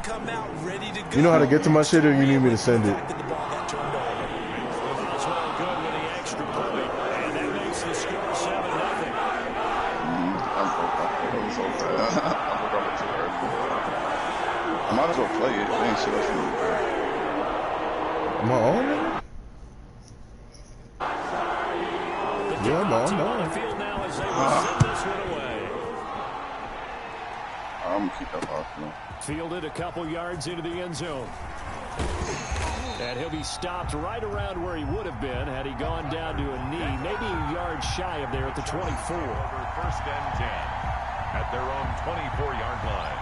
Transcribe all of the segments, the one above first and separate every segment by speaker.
Speaker 1: come out ready to go.
Speaker 2: You know how to get to my shit, or you need me to send it?
Speaker 3: I might as well play it. Ain't shit else to do.
Speaker 2: Am I on? Yeah, I'm on.
Speaker 3: I'm gonna keep that off, man.
Speaker 4: Fielded a couple yards into the end zone. And he'll be stopped right around where he would have been had he gone down to a knee, maybe a yard shy of there at the 24.
Speaker 5: First and 10 at their own 24-yard line.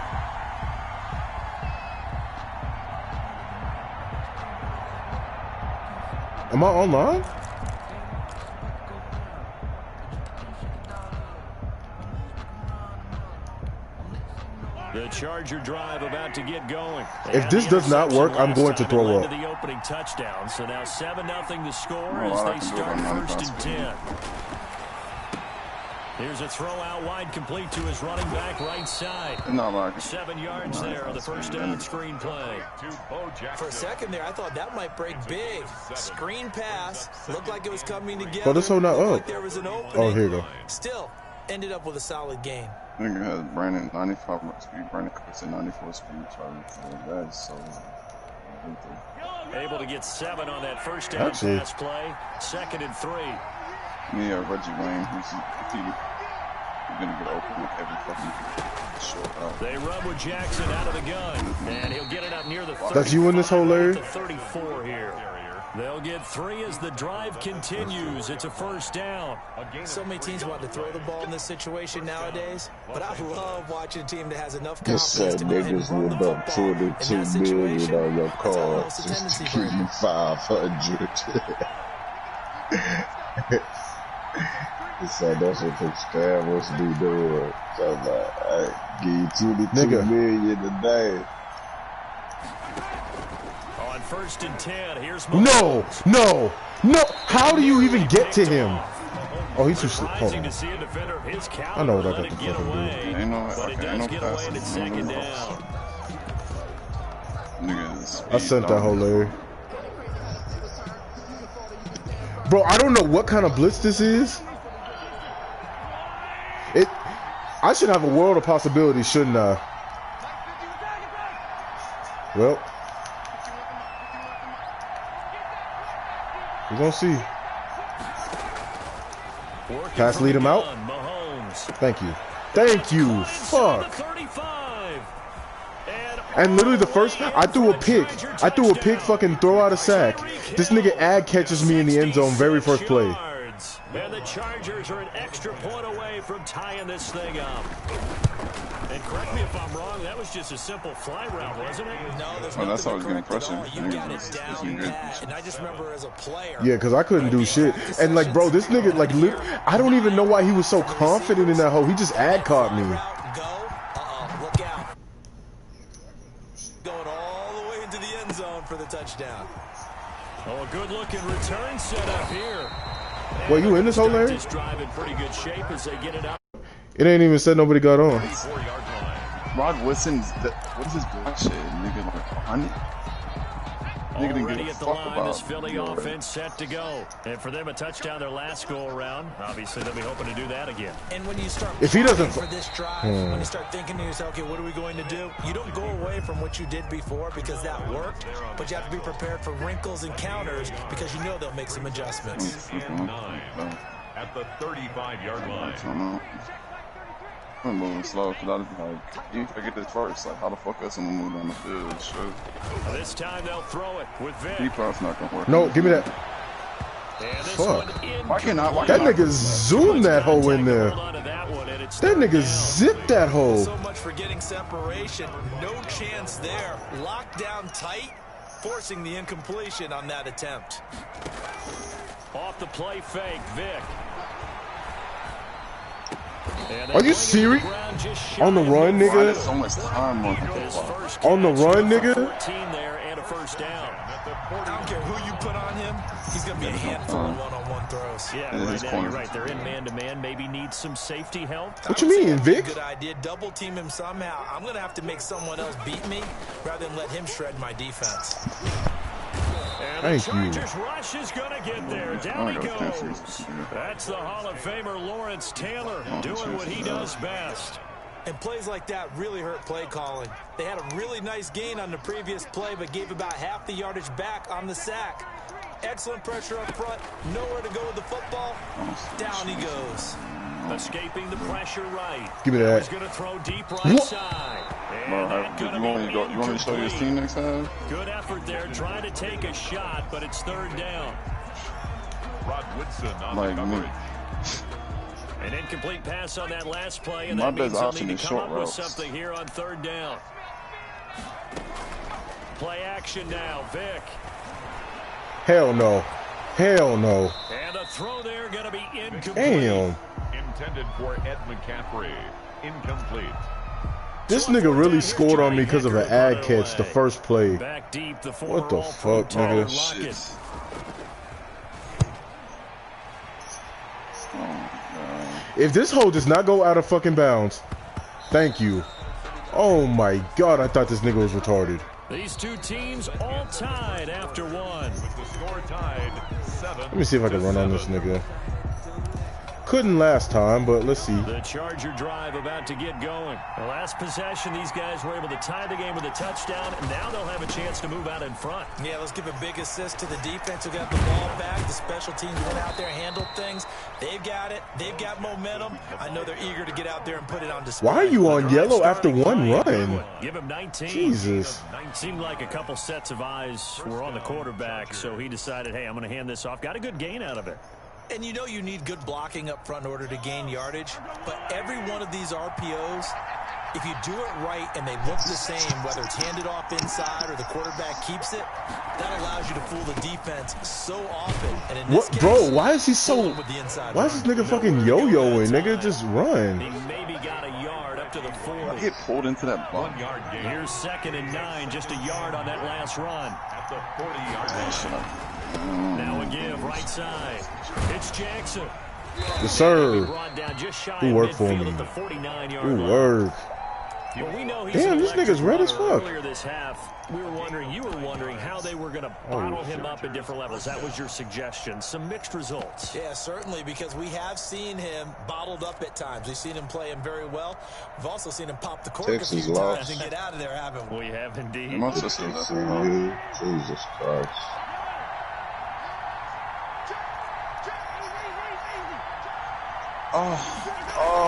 Speaker 2: Am I online?
Speaker 4: The Charger drive about to get going.
Speaker 2: If this does not work, I'm going to throw up.
Speaker 4: The opening touchdown. So now 7-0 the score as they start first and 10. Here's a throw out wide, complete to his running back right side. 7 yards there on the first down screen play.
Speaker 1: For a second there, I thought that might break big. Screen pass. Looked like it was coming together.
Speaker 2: But this whole not up.
Speaker 1: Like there was an opening.
Speaker 2: Oh, here you go.
Speaker 1: Still, ended up with a solid game.
Speaker 3: I think it has Brandon 95 speed. Brandon Cooks at 94 speed. That is so.
Speaker 4: Able to get 7 on that first down pass play. 2nd and 3.
Speaker 3: Yeah, Reggie Wayne. He's gonna get open with every fucking short out.
Speaker 4: They run with Jackson out of the gun, and he'll get it up near the 30.
Speaker 2: That's you in this whole Larry?
Speaker 4: 34 here. They'll get 3 as the drive continues. It's a first down.
Speaker 1: So many teams want to throw the ball in this situation nowadays, but I love watching a team that has enough confidence to go ahead and run the football. In that situation,
Speaker 2: on your
Speaker 1: that's almost a tendency for him.
Speaker 2: 500. So that's what the scammers be doing. So like, I give you 22 million a day.
Speaker 4: On first and 10, here's
Speaker 2: No. How do you even get to him? Oh, he's too slow. Hold on. I know what I got to fucking do.
Speaker 4: But it does get away and it's second down.
Speaker 2: I sent that whole Larry. Bro, I don't know what kind of blitz this is. I should have a world of possibilities, shouldn't I? Well, we're gonna see. Pass lead him out. Thank you. Fuck. And literally the first, I threw a pick, fucking throw out a sack. This nigga Ad catches me in the end zone very first play.
Speaker 4: And the Chargers are an extra point away from tying this thing up. And correct me if I'm wrong, that was just a simple fly route, wasn't it?
Speaker 1: No, there's
Speaker 3: that's how I was getting pressure.
Speaker 1: You got it down pat. And I just remember as a player.
Speaker 2: Yeah, because I couldn't do shit. And like, bro, this nigga, like, I don't even know why he was so confident in that hole. He just ad caught me.
Speaker 1: Look out. Going all the way into the end zone for the touchdown.
Speaker 4: Oh, a good-looking return set up here.
Speaker 2: Well, you in this hole, Larry?
Speaker 4: This drive in pretty good shape as they get it out.
Speaker 2: It ain't even said nobody got on.
Speaker 3: Rod Wilson's, what is this bullshit? Nigga, like 100? Nigga didn't give a fuck about
Speaker 4: this Philly offense set to go. And for them, a touchdown their last go-around. Obviously, they'll be hoping to do that again.
Speaker 1: And when you start
Speaker 2: if he doesn't
Speaker 1: for this drive, when you start thinking to yourself, okay, what are we going to do? You don't go away from what you did before because that worked, but you have to be prepared for wrinkles and counters because you know they'll make some adjustments.
Speaker 5: At the 35-yard line.
Speaker 3: I'm moving slow because I was like, you gotta get this first. Like, how the fuck else am I moving on the field? Sure.
Speaker 4: This time they'll throw it with Vic.
Speaker 3: Deep cross not gonna work.
Speaker 2: No, give me that. Fuck.
Speaker 3: Why can't I?
Speaker 2: That nigga zoomed that hole in there. That nigga zipped that hole.
Speaker 1: So much for getting separation. No chance there. Locked down tight, forcing the incompletion on that attempt.
Speaker 4: Off the play fake, Vic.
Speaker 2: Are you serious? On the run, nigga?
Speaker 3: So much time on the clock.
Speaker 2: On the run, nigga?
Speaker 4: 14 there and a first down.
Speaker 1: I don't care who you put on him. He's going to be a handful of one-on-one throws.
Speaker 4: Yeah, right now you're right. They're in man-to-man. Maybe need some safety help.
Speaker 2: What you mean, Vic?
Speaker 1: Good idea. Double team him somehow. I'm going to have to make someone else beat me rather than let him shred my defense.
Speaker 4: And the Chargers rush is going to get there. Down he goes. That's the Hall of Famer Lawrence Taylor doing what he does best.
Speaker 1: And plays like that really hurt play calling. They had a really nice gain on the previous play, but gave about half the yardage back on the sack. Excellent pressure up front. Nowhere to go with the football. Down he goes.
Speaker 4: Escaping the pressure right.
Speaker 2: Give me that.
Speaker 4: He's going to throw deep right side.
Speaker 3: You want me to show you his team next time?
Speaker 4: Good effort there, trying to take a shot, but it's third down.
Speaker 5: Rod Woodson on the coverage.
Speaker 4: An incomplete pass on that last play, and
Speaker 3: My
Speaker 4: that means
Speaker 3: best
Speaker 4: they'll
Speaker 3: option
Speaker 4: need
Speaker 3: is
Speaker 4: to come
Speaker 3: short
Speaker 4: up with
Speaker 3: routes.
Speaker 4: something here on third down. Play action now, Vic.
Speaker 2: Hell no. Hell no.
Speaker 4: And a throw there going to be incomplete.
Speaker 2: Damn.
Speaker 5: Intended for Ed McCaffrey. Incomplete.
Speaker 2: This nigga really scored on me because of an ad catch the first play.
Speaker 4: Back deep, the
Speaker 2: What the fuck,
Speaker 4: Tyler
Speaker 2: nigga?
Speaker 4: Lockett.
Speaker 2: If this hole does not go out of fucking bounds, thank you. Oh my god, I thought this nigga was retarded.
Speaker 4: These two teams all tied after one.
Speaker 5: With the score tied 7-7.
Speaker 2: Let me see if I can run on this nigga. Couldn't last time, but let's see.
Speaker 4: The Charger drive about to get going. The last possession, these guys were able to tie the game with a touchdown, and now they'll have a chance to move out in front.
Speaker 1: Yeah, let's give a big assist to the defense who got the ball back. The special teams went out there, handled things. They've got it. They've got momentum. I know they're eager to get out there and put it on display.
Speaker 2: Why are you on yellow after one run?
Speaker 4: Give him 19.
Speaker 2: Jesus.
Speaker 4: Seemed like a couple sets of eyes were on the quarterback, so he decided, hey, I'm going to hand this off. Got a good gain out of it.
Speaker 1: And you know you need good blocking up front in order to gain yardage. But every one of these RPOs, if you do it right and they look the same, whether it's handed off inside or the quarterback keeps it, that allows you to fool the defense so often. And in this case,
Speaker 2: Bro, why is he so...
Speaker 1: with the inside
Speaker 2: Why is this nigga fucking yo-yoing? Nigga, just run.
Speaker 4: He maybe got a yard up to the 40.
Speaker 3: I get pulled into that block.
Speaker 5: 1 yard gain.
Speaker 4: Here's 2nd and 9, just a yard on that last run.
Speaker 5: At the 40-yard line.
Speaker 4: Now a give, right side. It's Jackson.
Speaker 2: Yes, sir.
Speaker 4: Brought down just shy
Speaker 2: Who
Speaker 4: of
Speaker 2: worked for
Speaker 4: midfield
Speaker 2: me?
Speaker 4: at the 49-yard
Speaker 2: Ooh,
Speaker 4: line.
Speaker 2: word.
Speaker 4: Well, we know he's
Speaker 2: Damn,
Speaker 4: an
Speaker 2: this
Speaker 4: electric
Speaker 2: nigga's red as
Speaker 4: runner.
Speaker 2: fuck.
Speaker 4: Earlier this half, you were wondering how they were going to bottle him up at different levels. That was your suggestion. Some mixed results.
Speaker 1: Yeah, certainly, because we have seen him bottled up at times. We've seen him play him very well. We've also seen him pop the cork
Speaker 6: Texas
Speaker 1: a few
Speaker 6: lost.
Speaker 1: times and get out of there, haven't we?
Speaker 4: We have indeed.
Speaker 3: My sister
Speaker 6: Jesus Christ.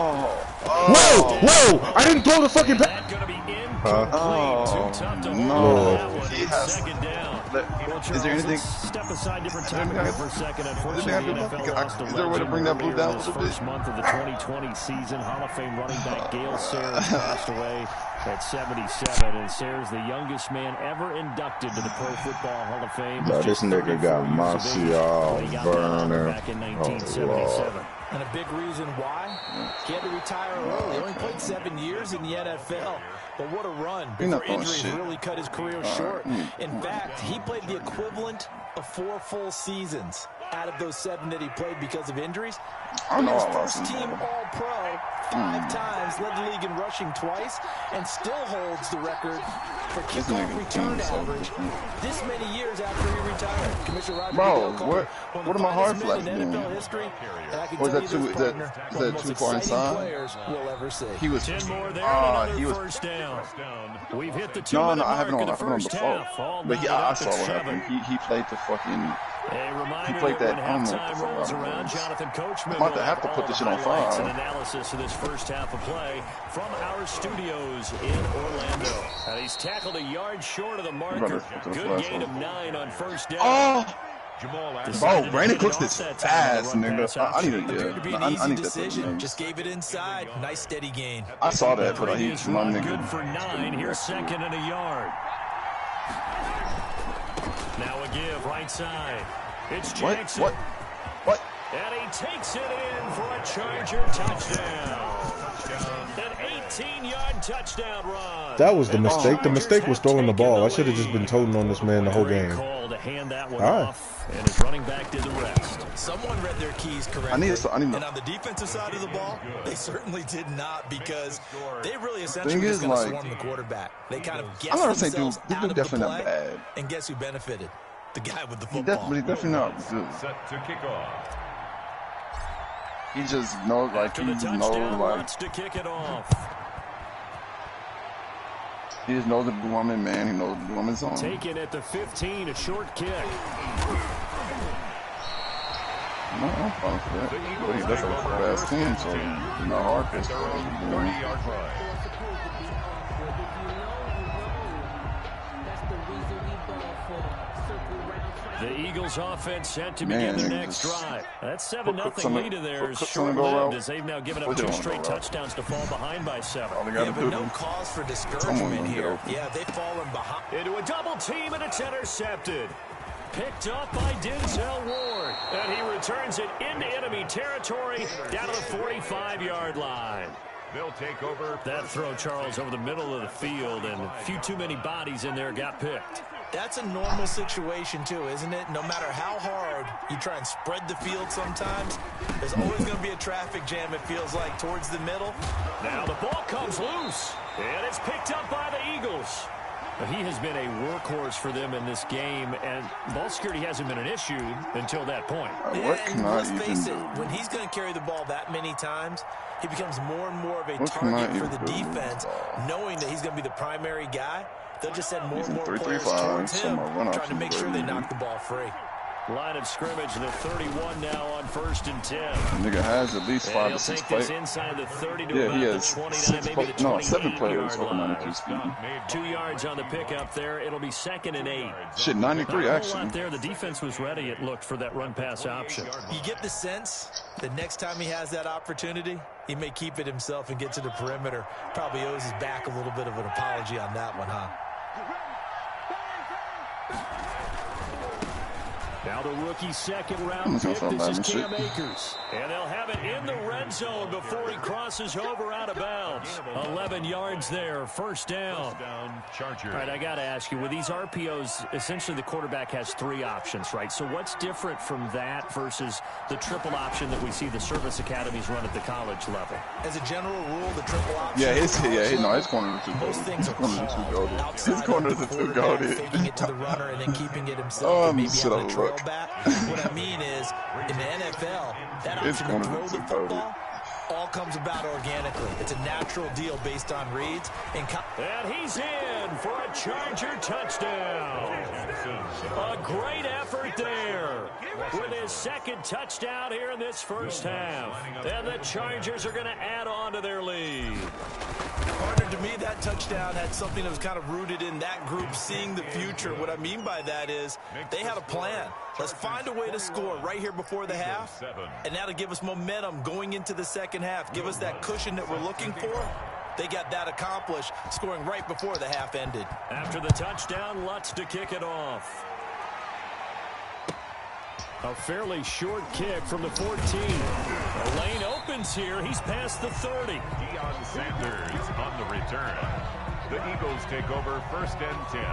Speaker 2: Whoa! Whoa! I didn't throw the fucking...
Speaker 4: That's going to be incomplete.
Speaker 3: Oh,
Speaker 4: Too tough to
Speaker 3: no.
Speaker 4: hold on that one.
Speaker 3: He
Speaker 4: It's
Speaker 3: has-
Speaker 4: 2nd down. Well,
Speaker 3: Is
Speaker 4: Charles,
Speaker 3: there anything?
Speaker 4: let's step aside different time here for a second. Unfortunately,
Speaker 3: have
Speaker 4: the
Speaker 3: to look?
Speaker 4: NFL lost a
Speaker 3: Is there a way to
Speaker 4: legend
Speaker 3: bring that blue
Speaker 4: earlier
Speaker 3: down a
Speaker 4: this
Speaker 3: little bit?
Speaker 4: first month of the 2020 season. Hall of Fame running back Gale Sayers passed away at 77, and Sayers, the youngest man ever inducted to the Pro Football Hall of Fame.
Speaker 6: Bro, this nigga got Mossy all burner.
Speaker 4: Back in
Speaker 6: Oh,
Speaker 4: 1977.
Speaker 6: Lord.
Speaker 1: And a big reason why? He had to retire early. He only played 7 years in the NFL. But what a run
Speaker 3: You're not
Speaker 1: before
Speaker 3: throwing
Speaker 1: injuries
Speaker 3: shit.
Speaker 1: really cut his career short. In fact, he played the equivalent of 4 full seasons out of those 7 that he played because of injuries.
Speaker 3: I know
Speaker 1: His
Speaker 3: I lost
Speaker 1: first
Speaker 3: him.
Speaker 1: team All-Pro 5 times, led the league in rushing twice, and still holds the record for kickoff
Speaker 3: nigga
Speaker 1: return
Speaker 3: team's so
Speaker 1: average this many years after he retired. Commissioner Roger
Speaker 3: Bro,
Speaker 1: Goodell called
Speaker 3: what-
Speaker 1: him one of
Speaker 3: what
Speaker 1: the
Speaker 3: am I hard
Speaker 1: finest men
Speaker 3: flat
Speaker 1: in
Speaker 3: doing?
Speaker 1: NFL history, and I can
Speaker 3: Or is
Speaker 1: tell
Speaker 3: that
Speaker 1: you
Speaker 3: too-
Speaker 1: this,
Speaker 3: is that-
Speaker 1: partner,
Speaker 3: is
Speaker 1: one of
Speaker 3: that
Speaker 1: the most
Speaker 3: too far
Speaker 1: exciting
Speaker 3: inside?
Speaker 1: players we'll ever see.
Speaker 3: He was
Speaker 4: 10 more there, and another
Speaker 3: he was
Speaker 4: first down. We've hit the
Speaker 3: no,
Speaker 4: 2-minute
Speaker 3: I haven't
Speaker 4: mark
Speaker 3: on,
Speaker 4: of the
Speaker 3: I haven't on
Speaker 4: first
Speaker 3: before.
Speaker 4: half. All
Speaker 3: But
Speaker 4: knotted
Speaker 3: I
Speaker 4: up
Speaker 3: saw
Speaker 4: at
Speaker 3: what
Speaker 4: 7.
Speaker 3: happened. He played the fucking.
Speaker 4: A reminder
Speaker 3: played
Speaker 4: that
Speaker 3: that- I
Speaker 4: when
Speaker 3: don't know what
Speaker 4: halftime
Speaker 3: the fuck
Speaker 4: rolls
Speaker 3: that
Speaker 4: around,
Speaker 3: was.
Speaker 4: Jonathan Coachman
Speaker 3: I'm about
Speaker 4: will
Speaker 3: to have to
Speaker 4: all
Speaker 3: put this
Speaker 4: the
Speaker 3: shit on
Speaker 4: highlights
Speaker 3: file.
Speaker 4: and analysis of this first half of play from our studios in Orlando. And he's tackled a yard short of the marker.
Speaker 3: Brother, put the
Speaker 4: Good
Speaker 3: flash
Speaker 4: gain
Speaker 3: on.
Speaker 4: of 9 on first down.
Speaker 3: Oh,
Speaker 5: Jamal Adams.
Speaker 3: bro, Brandon Cooks
Speaker 4: Off
Speaker 3: is
Speaker 4: that time on
Speaker 3: fast,
Speaker 4: the run
Speaker 3: nigga.
Speaker 4: pass
Speaker 3: I need
Speaker 4: option.
Speaker 3: to
Speaker 1: Appeared to be an
Speaker 3: I
Speaker 1: easy
Speaker 3: need that.
Speaker 1: decision. Just gave it inside. Nice steady gain.
Speaker 3: I saw that, but he
Speaker 4: Previous
Speaker 3: my
Speaker 4: run
Speaker 3: nigga.
Speaker 4: good for 9. Here's 2nd and a yard. Now a give right side. It's Jackson.
Speaker 3: What?
Speaker 4: And he takes it in for a Charger touchdown. An 18-yard touchdown run.
Speaker 2: That was the mistake. The mistake was throwing the ball. I should have just been toting on this man the whole game.
Speaker 4: Call to hand that one
Speaker 2: All right.
Speaker 4: off, and his running back did the rest.
Speaker 1: Someone read their keys correctly. And on the defensive side of the ball, they certainly did not, because they really essentially were just going to swarm the quarterback. They kind of guessed themselves out of the play, and guess who benefited? The guy with the football.
Speaker 3: He's definitely not good.
Speaker 5: Set to kick off.
Speaker 3: He just knows, like, he just knows, like,
Speaker 4: to kick it off.
Speaker 3: he just knows the woman, man. He knows the woman's on.
Speaker 4: Taken at the 15, a short kick.
Speaker 3: No, I'm fine for that. But he does have a fast team, so it's not hard for him.
Speaker 5: 30-yard line.
Speaker 4: The Eagles offense set to begin the next drive. That 7-0 lead of theirs short-lived, as they've now given up 2 straight touchdowns to fall behind by 7.
Speaker 1: Yeah, but no cause for discouragement here. Yeah, they've fallen behind.
Speaker 4: Into a double team, and it's intercepted. Picked up by Denzel Ward. And he returns it into enemy territory down to the 45-yard line.
Speaker 5: They'll take over.
Speaker 4: That throw, Charles, over the middle of the field, and a few too many bodies in there got picked.
Speaker 1: That's a normal situation, too, isn't it? No matter how hard you try and spread the field sometimes, there's always going to be a traffic jam, it feels like, towards the middle.
Speaker 4: Now the ball comes loose, and it's picked up by the Eagles. He has been a workhorse for them in this game, and ball security hasn't been an issue until that point.
Speaker 1: And let's face it, when he's going to carry the ball that many times, he becomes more and more of a target for the defense, knowing that he's going to be the primary guy. They'll just send more and more players towards him, trying to make sure they knock the ball free.
Speaker 4: Line of scrimmage, the 31 now on 1st and 10.
Speaker 3: Nigga has at least 5 to 6 players.
Speaker 4: Inside the 30 to
Speaker 3: Yeah, he has
Speaker 4: 29, maybe the
Speaker 3: 7 players over 92 speed.
Speaker 4: 2 yards on the pickup there. It'll be 2nd and 8.
Speaker 3: Shit, 93 actually.
Speaker 4: There, the defense was ready. It looked for that run-pass option.
Speaker 1: You get the sense that next time he has that opportunity, he may keep it himself and get to the perimeter. Probably owes his back a little bit of an apology on that one, huh?
Speaker 4: Now the rookie second-round pick, this is Cam Akers. And they'll have it in the red zone before he crosses over out of bounds. 11 yards there, first down.
Speaker 5: Charger.
Speaker 4: All right, I got to ask you, with these RPOs, essentially the quarterback has 3 options, right? So what's different from that versus the triple option that we see the service academies run at the college level?
Speaker 1: As a general rule, the triple option.
Speaker 3: Yeah, his corner is too
Speaker 1: most
Speaker 3: goated.
Speaker 1: things are called
Speaker 3: His corner is too goated.
Speaker 1: Taking it to the runner and then keeping it himself and maybe having a trail back. What I mean is, in the NFL, that option to throw the football all comes about organically. It's a natural deal based on reads. And
Speaker 4: he's in for a Charger touchdown. A great effort there with his second touchdown here in this first half. And the Chargers are going to add on to their lead.
Speaker 1: Partner, to me, that touchdown had something that was kind of rooted in that group seeing the future. What I mean by that is they had a plan. Let's find a way to score right here before the half, and that'll give us momentum going into the second half. Give us that cushion that we're looking for. They got that accomplished, scoring right before the half ended.
Speaker 4: After the touchdown, Lutz to kick it off. A fairly short kick from the 14. The lane opens here. He's past the 30.
Speaker 5: Deion Sanders on the return. The Eagles take over 1st and 10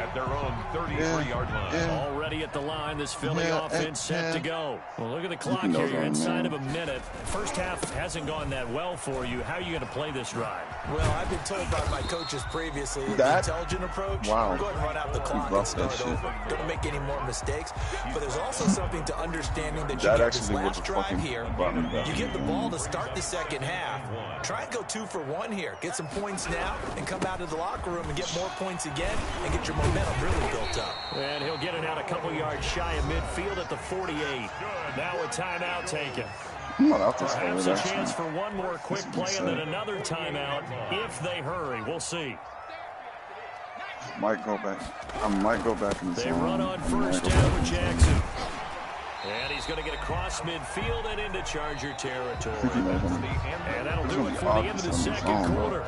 Speaker 5: at their own 33-yard line.
Speaker 4: Already at the line, this Philly offense set to go. Well, look at the clock here. You're inside of a minute. First half hasn't gone that well for you. How are you going to play this drive?
Speaker 1: Well, I've been told by my coaches previously the intelligent approach.
Speaker 3: Wow.
Speaker 1: Go ahead and run out the clock and start over. Don't make any more mistakes. But there's also something to understanding that you get this last drive here. You get the ball to start the second half. Try and go 2 for 1 here. Get some points now and come out of the locker room and get more points again and get your momentum really built up.
Speaker 4: And he'll get it out a couple yards shy of midfield at the 48. Now a timeout taken. Perhaps a chance for one more quick play and then another timeout if they hurry. We'll see.
Speaker 3: Might go back. I might go back in the zone.
Speaker 4: They run on first down with Jackson. And he's going to get across midfield and into Charger territory. And that'll do it for the end of the second quarter.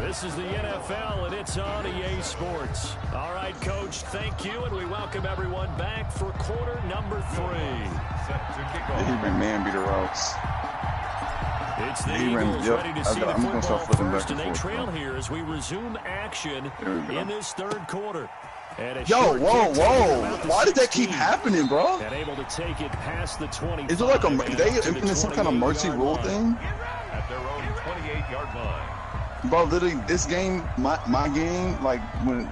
Speaker 4: This is the NFL, and it's on EA Sports. All right, Coach, thank you, and we welcome everyone back for quarter number 3.
Speaker 3: He been man-beater routes.
Speaker 4: It's the
Speaker 3: He ran,
Speaker 4: Eagles
Speaker 3: yep.
Speaker 4: ready to see the
Speaker 3: I'm gonna
Speaker 4: football
Speaker 3: start flipping
Speaker 4: first,
Speaker 3: back
Speaker 4: and they
Speaker 3: and forth,
Speaker 4: trail
Speaker 3: bro.
Speaker 4: here as we resume action in this third quarter. And
Speaker 3: Yo, whoa! Why did that keep happening, bro?
Speaker 4: And able to take it past the 25.
Speaker 3: Is it like they implemented some kind of mercy rule thing?
Speaker 5: At their own 28-yard line.
Speaker 3: Bro, literally, this game, my game, like when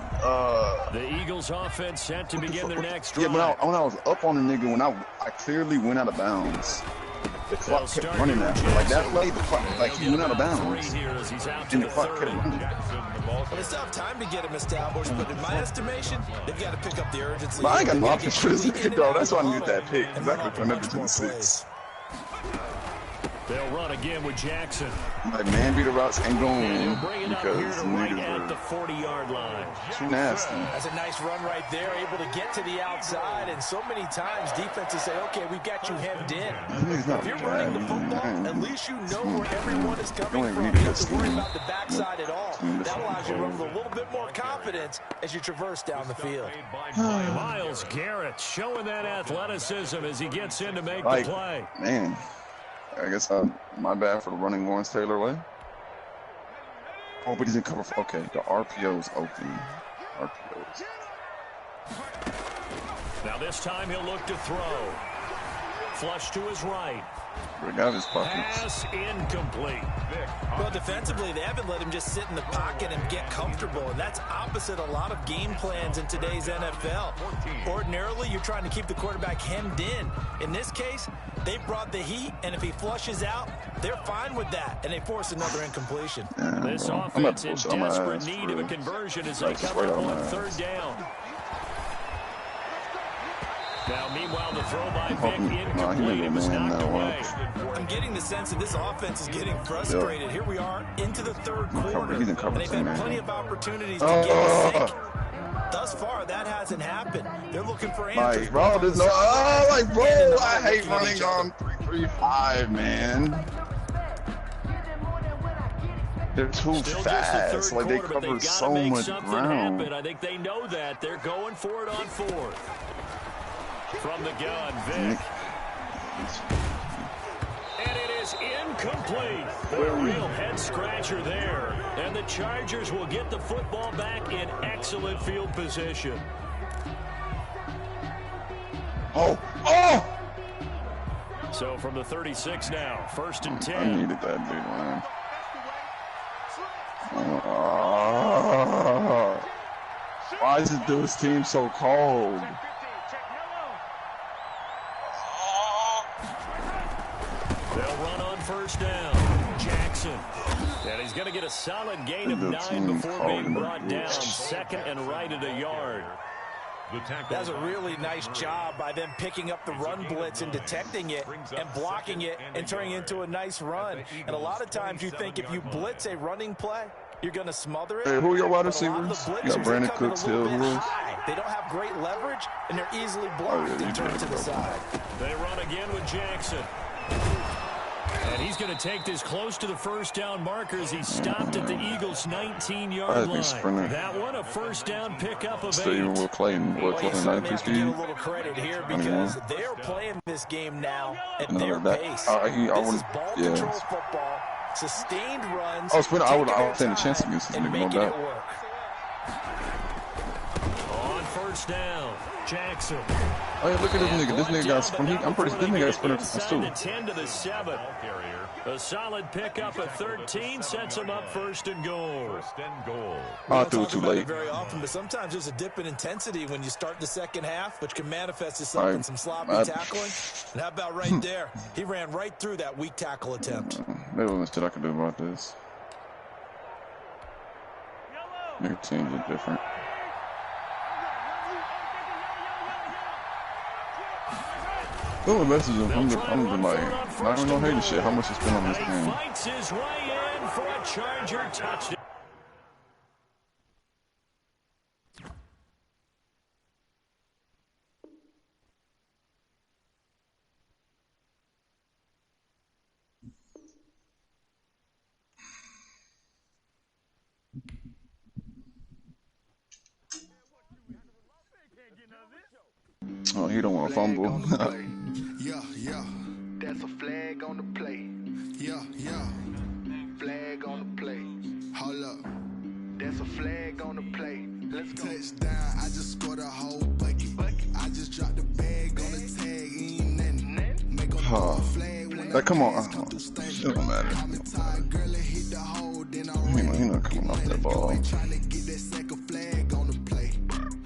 Speaker 4: the Eagles offense set to begin their next drive.
Speaker 3: yeah, when I was up on the nigga, when I clearly went out of bounds. The clock kept running that. Like that play, the clock, like he went out of bounds. And the clock kept running.
Speaker 1: They still have time to get him established, but in my estimation, they've got to pick up the urgency.
Speaker 3: But I ain't got no options for this nigga, though. That's why I needed that pick. Because I could have turned up to the 6.
Speaker 4: They'll run again with Jackson.
Speaker 3: Like, man, beater routes ain't going in
Speaker 4: Bring it up
Speaker 3: because
Speaker 4: here to right
Speaker 3: niggas
Speaker 4: at the
Speaker 3: are
Speaker 4: 40-yard line.
Speaker 3: too nasty.
Speaker 1: That's a nice run right there, able to get to the outside, and so many times defenses say, okay, we've got you hemmed in. If you're running the football, at least you know where everyone is coming from. You don't have to worry about the backside at all. That allows you to run with a little bit more confidence as you traverse down the field.
Speaker 4: Myles Garrett showing that athleticism as he gets in to make the play.
Speaker 3: Man, I guess my bad for running Lawrence Taylor away. Oh, but he's in cover. Okay, the RPO's open. RPO's.
Speaker 4: Now this time he'll look to throw. Flush to his right.
Speaker 3: Got his pockets.
Speaker 4: Pass incomplete.
Speaker 1: Well, defensively, they haven't let him just sit in the pocket and get comfortable, and that's opposite a lot of game plans in today's NFL. Ordinarily, you're trying to keep the quarterback hemmed in. In this case, they brought the heat, and if he flushes out, they're fine with that, and they force another incompletion.
Speaker 4: This offense in desperate need of a conversion as they come up on third down. Now, meanwhile, the throw by Vick incomplete. It was knocked away.
Speaker 1: I'm getting the sense that this offense is getting frustrated. Here we are into the third quarter, and they've had plenty of opportunities to get sick. Thus far, that hasn't happened. They're looking for answers.
Speaker 3: Like, bro, there's no. Oh, like, bro, I hate running on 3-3-5, man. They're too fast. Like, they cover so much ground.
Speaker 4: I think they know that. They're going for it on fourth. From the gun, Vick. And it is incomplete. A real head-scratcher there. And the Chargers will get the football back in excellent field position.
Speaker 3: Oh!
Speaker 4: So from the 36 now, 1st and 10.
Speaker 3: I needed that big one. Why is this team so cold?
Speaker 4: They'll run on 1st down. Jackson. And he's going to get a solid gain of 9 before being brought down. 2nd and right at a yard.
Speaker 1: That's a really nice job by them picking up the run blitz and detecting it and blocking it and turning it into a nice run. And a lot of times you think if you blitz a running play, you're going to smother it.
Speaker 3: Hey, who are your wide receivers? You got Brandon Cooks, Hill, who else?
Speaker 1: They don't have great leverage, and they're easily blocked and turned to the side.
Speaker 4: They run again with Jackson. And he's going to take this close to the 1st down marker as he stopped at the Eagles' 19-yard line. That one, a 1st down pickup of 8.
Speaker 3: Will Clayton,
Speaker 1: Well, you certainly have to get a little credit here because they're playing this game now at their pace. This is ball control football, sustained runs.
Speaker 3: I would stand a chance against this nigga, no doubt.
Speaker 4: On 1st down, Jackson.
Speaker 3: Oh, yeah, look at this nigga. This nigga got sprint. I'm pretty. This nigga got sprint too.
Speaker 4: 10 to the 7. A solid pickup at 13 sets him up 1st and goal.
Speaker 3: I threw it too late.
Speaker 1: Very often, but sometimes there's a dip in intensity when you start the second half, which can manifest itself in some sloppy tackling. And how about right there? He ran right through that weak tackle attempt.
Speaker 3: There wasn't shit I could do about this. Your teams are different. Oh, the message is I'm like, I don't know hating shit. How much you spend on this game?
Speaker 4: Fights his way in for a Charger touchdown.
Speaker 3: Oh, he don't want to fumble.
Speaker 7: Yeah, that's a flag on the play. Yeah. Flag on the play. Hold up. That's a flag on the play. Let's go. Touchdown. I just scored a whole bucket. I just dropped the bag on the tag. Ain't nothing. Make them throw a flag when
Speaker 3: That come on.
Speaker 7: come through stank.
Speaker 3: It don't matter.
Speaker 7: Girl, hit the hole, then I
Speaker 3: He not coming off that ball.
Speaker 7: trying to get that second flag on the play.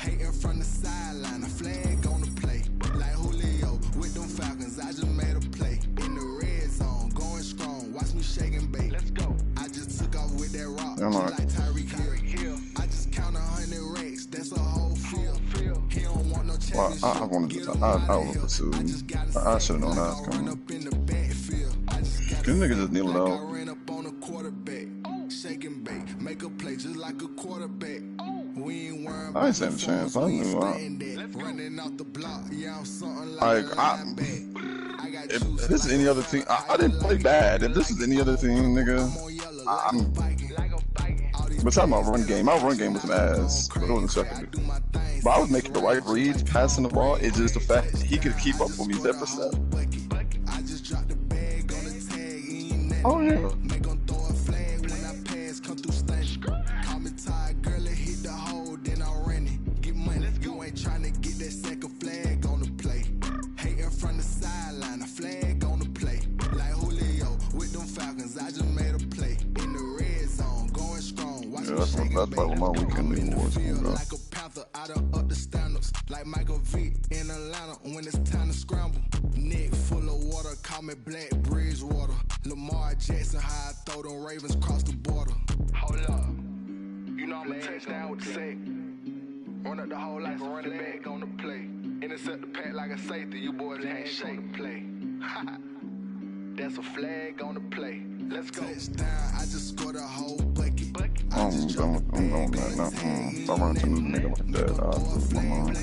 Speaker 7: Hating from the sideline, a flag on the play. Like Julio with them Falcons, I just made a play. In the red zone, going strong. Watch me shake and bake. Let's go. I just took off with that rock. Like Tyreek Hill. I just count 100 racks. That's a whole field. He don't want no championship.
Speaker 3: Well, I was pursued. I should have known that was coming. Can nigga just kneel it out?
Speaker 7: Ran up on a quarterback. Shake and bake. Make a play just like a quarterback. We ain't worrying about
Speaker 3: I ain't saying a chance. I knew
Speaker 7: running out the block. Yeah, I'm something
Speaker 3: like if this is any other team, I didn't play bad. If this is any other team, nigga, but talking about run game, my run game was an ass, but it wasn't acceptable. But I was making the right reads, passing the ball. It's just the fact that he could keep up with me step for step. Oh yeah. That's probably my weekend awards.
Speaker 7: Like a panther, I done up the stand-ups. Like Michael Vick in Atlanta when it's time to scramble. Neck full of water, call me Black Bridgewater. Lamar Jackson, how I throw them Ravens cross the border. Hold up. You know I'm a touchdown with the sack. Run up the whole like a running back on the play. Intercept the pack like a safety. You boys ain't shake the play. That's a flag on the play. Let's go. Touchdown, I just scored a whole bucket.
Speaker 3: I'm going that now. If I run into this nigga like that, I'll lose my mind.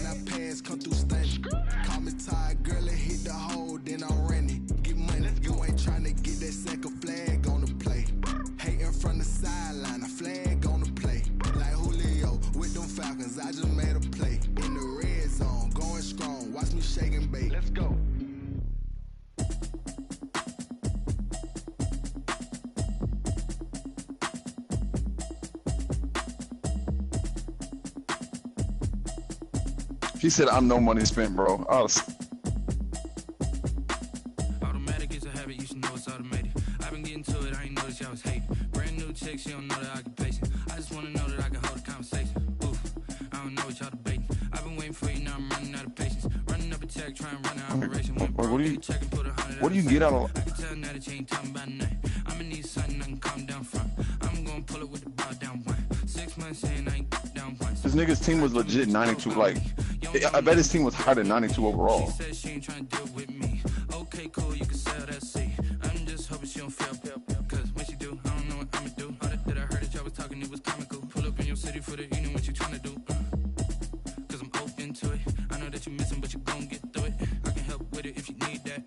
Speaker 7: Call me tired, girl, hit the hole, then I'm running. Get money, you ain't trying to get that second flag on the play. Hating from the sideline, a flag on the play. Like Julio with them Falcons, I just made a play. In the red zone, going strong, watch me shake and bake. Let's go.
Speaker 3: He said, "I'm no money spent, bro."
Speaker 8: Automatic is a habit, you should know it's automated. I've been getting to it, I ain't noticed y'all was hating. Brand new chick, she don't know the occupation. I just wanna know that I can hold a conversation. Oof, I don't know what y'all debating. I've been waiting for you, now I'm running out of patience. Running up a check, trying to run an operation.
Speaker 3: What do you get out of?
Speaker 8: I can tell now that you ain't talking about nothing. I'ma need something I can calm down from. I'm gonna pull it with the bar down one. 6 months saying I ain't down once.
Speaker 3: This nigga's team was legit 92. Like, I bet his team was higher than 92 overall.
Speaker 8: She said she ain't trying to deal with me. Okay, cool, you can sell that seat. I'm just hoping she don't fail. Cause when she do, I don't know what I'ma do. All that I heard that y'all was talking, it was comical. Pull up in your city for the, you know what you trying to do. Cause I'm open to it. I know that you're missing, but you gon' get through it. I can help with it if you need that.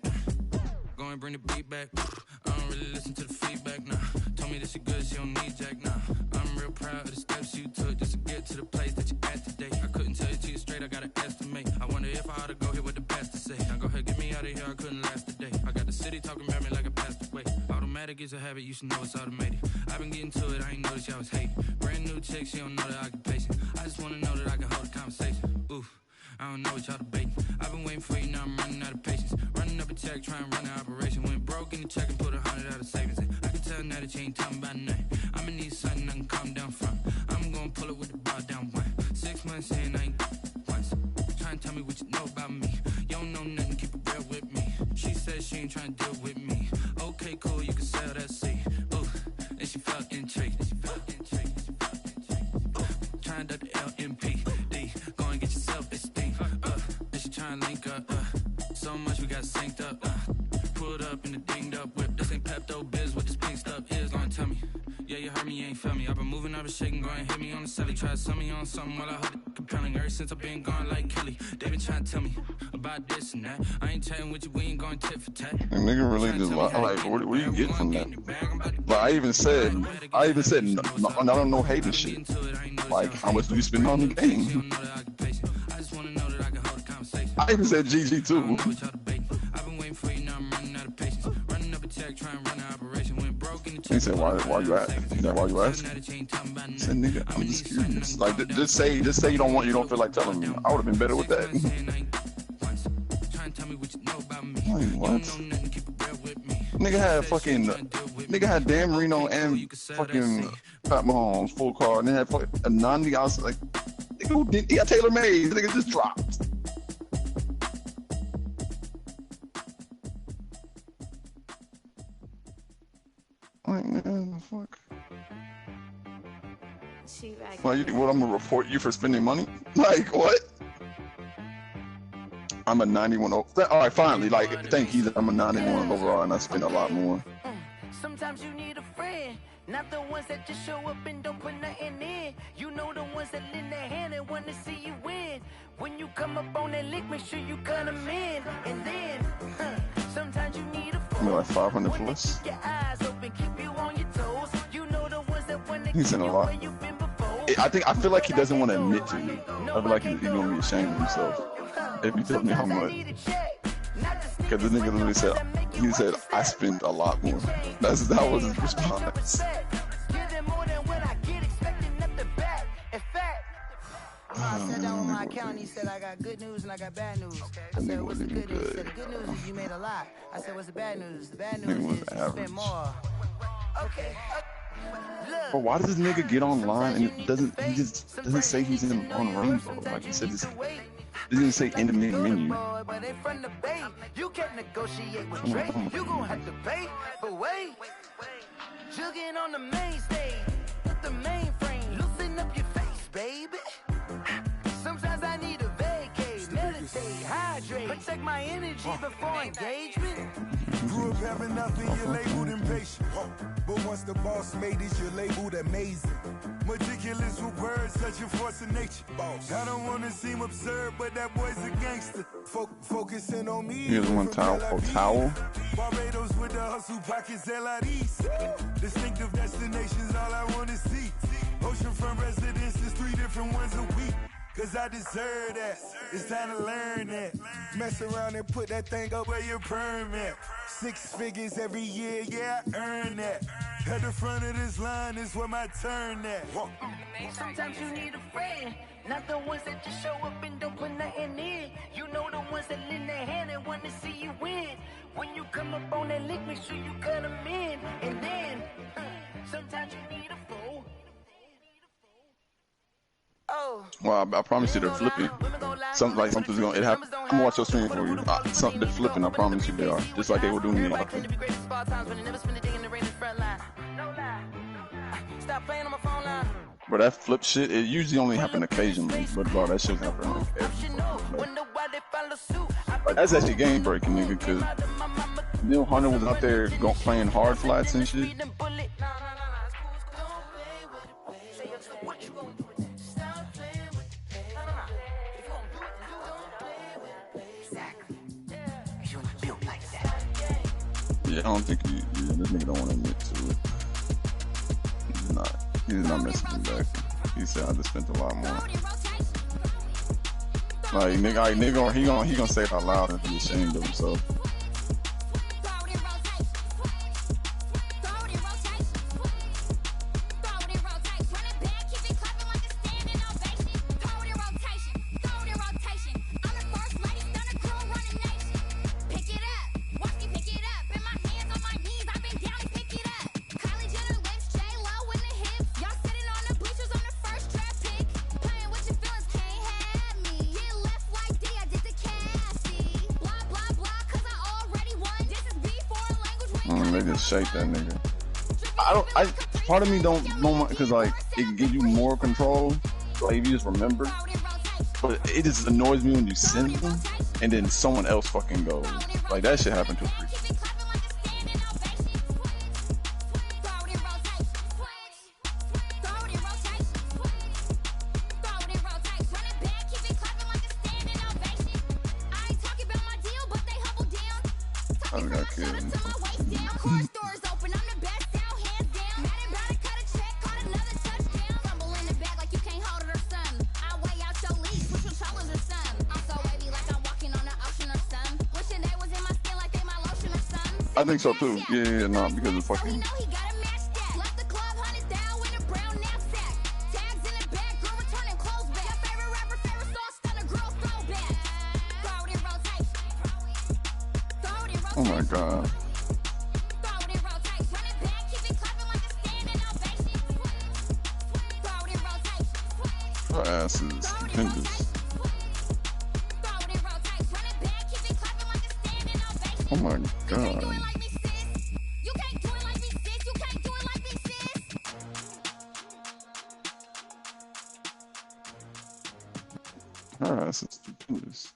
Speaker 8: Go and bring the beat back. I don't really listen to the feedback, nah. Told me that she good, she don't need jack, nah. I'm real proud of the steps you took just to get to the place that you're at today. I couldn't tell you to you straight, I gotta estimate. I wonder if I ought to go here with the pastor say. Now go ahead, get me out of here, I couldn't last a day. I got the city talking about me like I passed away. Automatic is a habit, you should know it's automated. I've been getting to it, I ain't noticed y'all was hating. Brand new chick, she don't know the occupation. I just wanna know that I can hold a conversation. Oof, I don't know what y'all debating. I've been waiting for you, now I'm running out of patience. Running up a check, trying to run an operation. Went broke in the check and put 100 out of savings in. I can tell now that you ain't talking about nothing. I'ma need something I can calm down from. I'm gonna pull it with the bar down one. 6 months saying I ain't once. Trying to tell me what you know about me. You don't know nothing, keep it real with me. She said she ain't trying to deal with me. Okay, cool, you can sell that seat. Ooh, and she felt intrigued. Trying to the LMPD. Go and get your self-esteem. And she trying to link up. So much we got synced up. Pulled up in the dinged up whip. This ain't Pepto Biz, what this pink stuff is. Gonna tell me. Yeah, you heard me, you ain't felt me. I've been moving, I've been shaking, go and hit me on the celly. Try to sell me on something while I hold it compelling. Ever since I've been gone like Kelly. They been trying to tell me about this and that. I ain't chatting with you, we ain't going tit for tat.
Speaker 3: And nigga really just like, what do you get from that? But I even said, no, I don't know hating shit. Like, how much do you spend on the game? I even said GG too.
Speaker 8: I've been waiting for you, now I'm running out of patience. Running up a check, trying to run an operation.
Speaker 3: He said, why you at? He said, why you asking? I said, nigga, I'm just curious. Like, just say you don't feel like telling me. I would have been better with that. Like, what? Nigga had Dan Marino and fucking Pat Mahomes full card, and then had fucking a 90. I was like, nigga, who did? He got Taylor Mays. Nigga just dropped. Like, man, the fuck? Well, what? I'm gonna report you for spending money? Like, what? I'm a 91 overall. All right, finally, like, thank you. I'm a 91 overall, and I spend a lot more.
Speaker 9: Sometimes you need a friend, not the ones that just show up and don't put nothing in. You know the ones that lend their hand and want to see you win. When you come up on that lick, make sure you cut them in. And then, sometimes you need a friend.
Speaker 3: Like 500 plus. He's in a lot. I feel like he doesn't want to admit to it. I feel like he's gonna be ashamed of himself if he tells me how much. Because the nigga literally said, I spent a lot more. That was his response.
Speaker 9: I sat down with my accountant, he said I got good news and I got bad news. I said, what's the good news? He said, the good news is you made a lot. I said, what's the bad news? The bad news is you spent more. Okay.
Speaker 3: But why does this nigga get online and he just doesn't say he's on Rainbow? Like he said, he didn't say in the main menu.
Speaker 9: You can't negotiate with Drake. You gon' have to pay. But wait, jugging on the main stage with the mainframe. Loosen up your face, baby. Sometimes I need a vacate, meditate, hydrate, protect my energy before engagement.
Speaker 7: Grew up having nothing, you're labeled impatient. But once the boss made it, you're labeled amazing. Meticulous with words, such a force of nature. I don't want to seem absurd, but that boy's a gangster. Focusing on me.
Speaker 3: Here's one towel.
Speaker 7: Barbados with the hustle pockets, LIDs. Distinctive destinations, all I want to see. Oceanfront residences, 3 different ones a week. Cause I deserve that. It's time to learn that. Mess around and put that thing up where your permit. 6 figures every year, yeah, I earn that. At the front of this line is where my turn at.
Speaker 9: Sometimes you need a friend, not the ones that just show up and don't put nothing in. You know the ones that lend their hand and want to see you win. When you come up on that lick, make sure you cut them in. And then, sometimes you need a fool.
Speaker 3: Well, I promise you they're flipping. Something's gonna happen. I'm gonna watch your stream for you. Something they're flipping. I promise you they are. Just like they were doing me. But that flip shit, it usually only happen occasionally. But bro, that shit happen like every like, that's actually game breaking, nigga. Cause Neil Hunter was out there playing hard flats and shit. Yeah, I don't think this nigga don't want to admit to it. He's not messing back. He said I just spent a lot more. Like nigga, he gonna say it out loud and be ashamed of himself. They just shake that nigga. Part of me don't because like it can give you more control, like if you just remember. But it just annoys me when you send them and then someone else fucking goes. Like that shit happened to a freak. I got killed. I think so too. Yeah, nah, because of fucking Oh my God. Her ass is stupendous. Oh my God. Her ass is stupendous.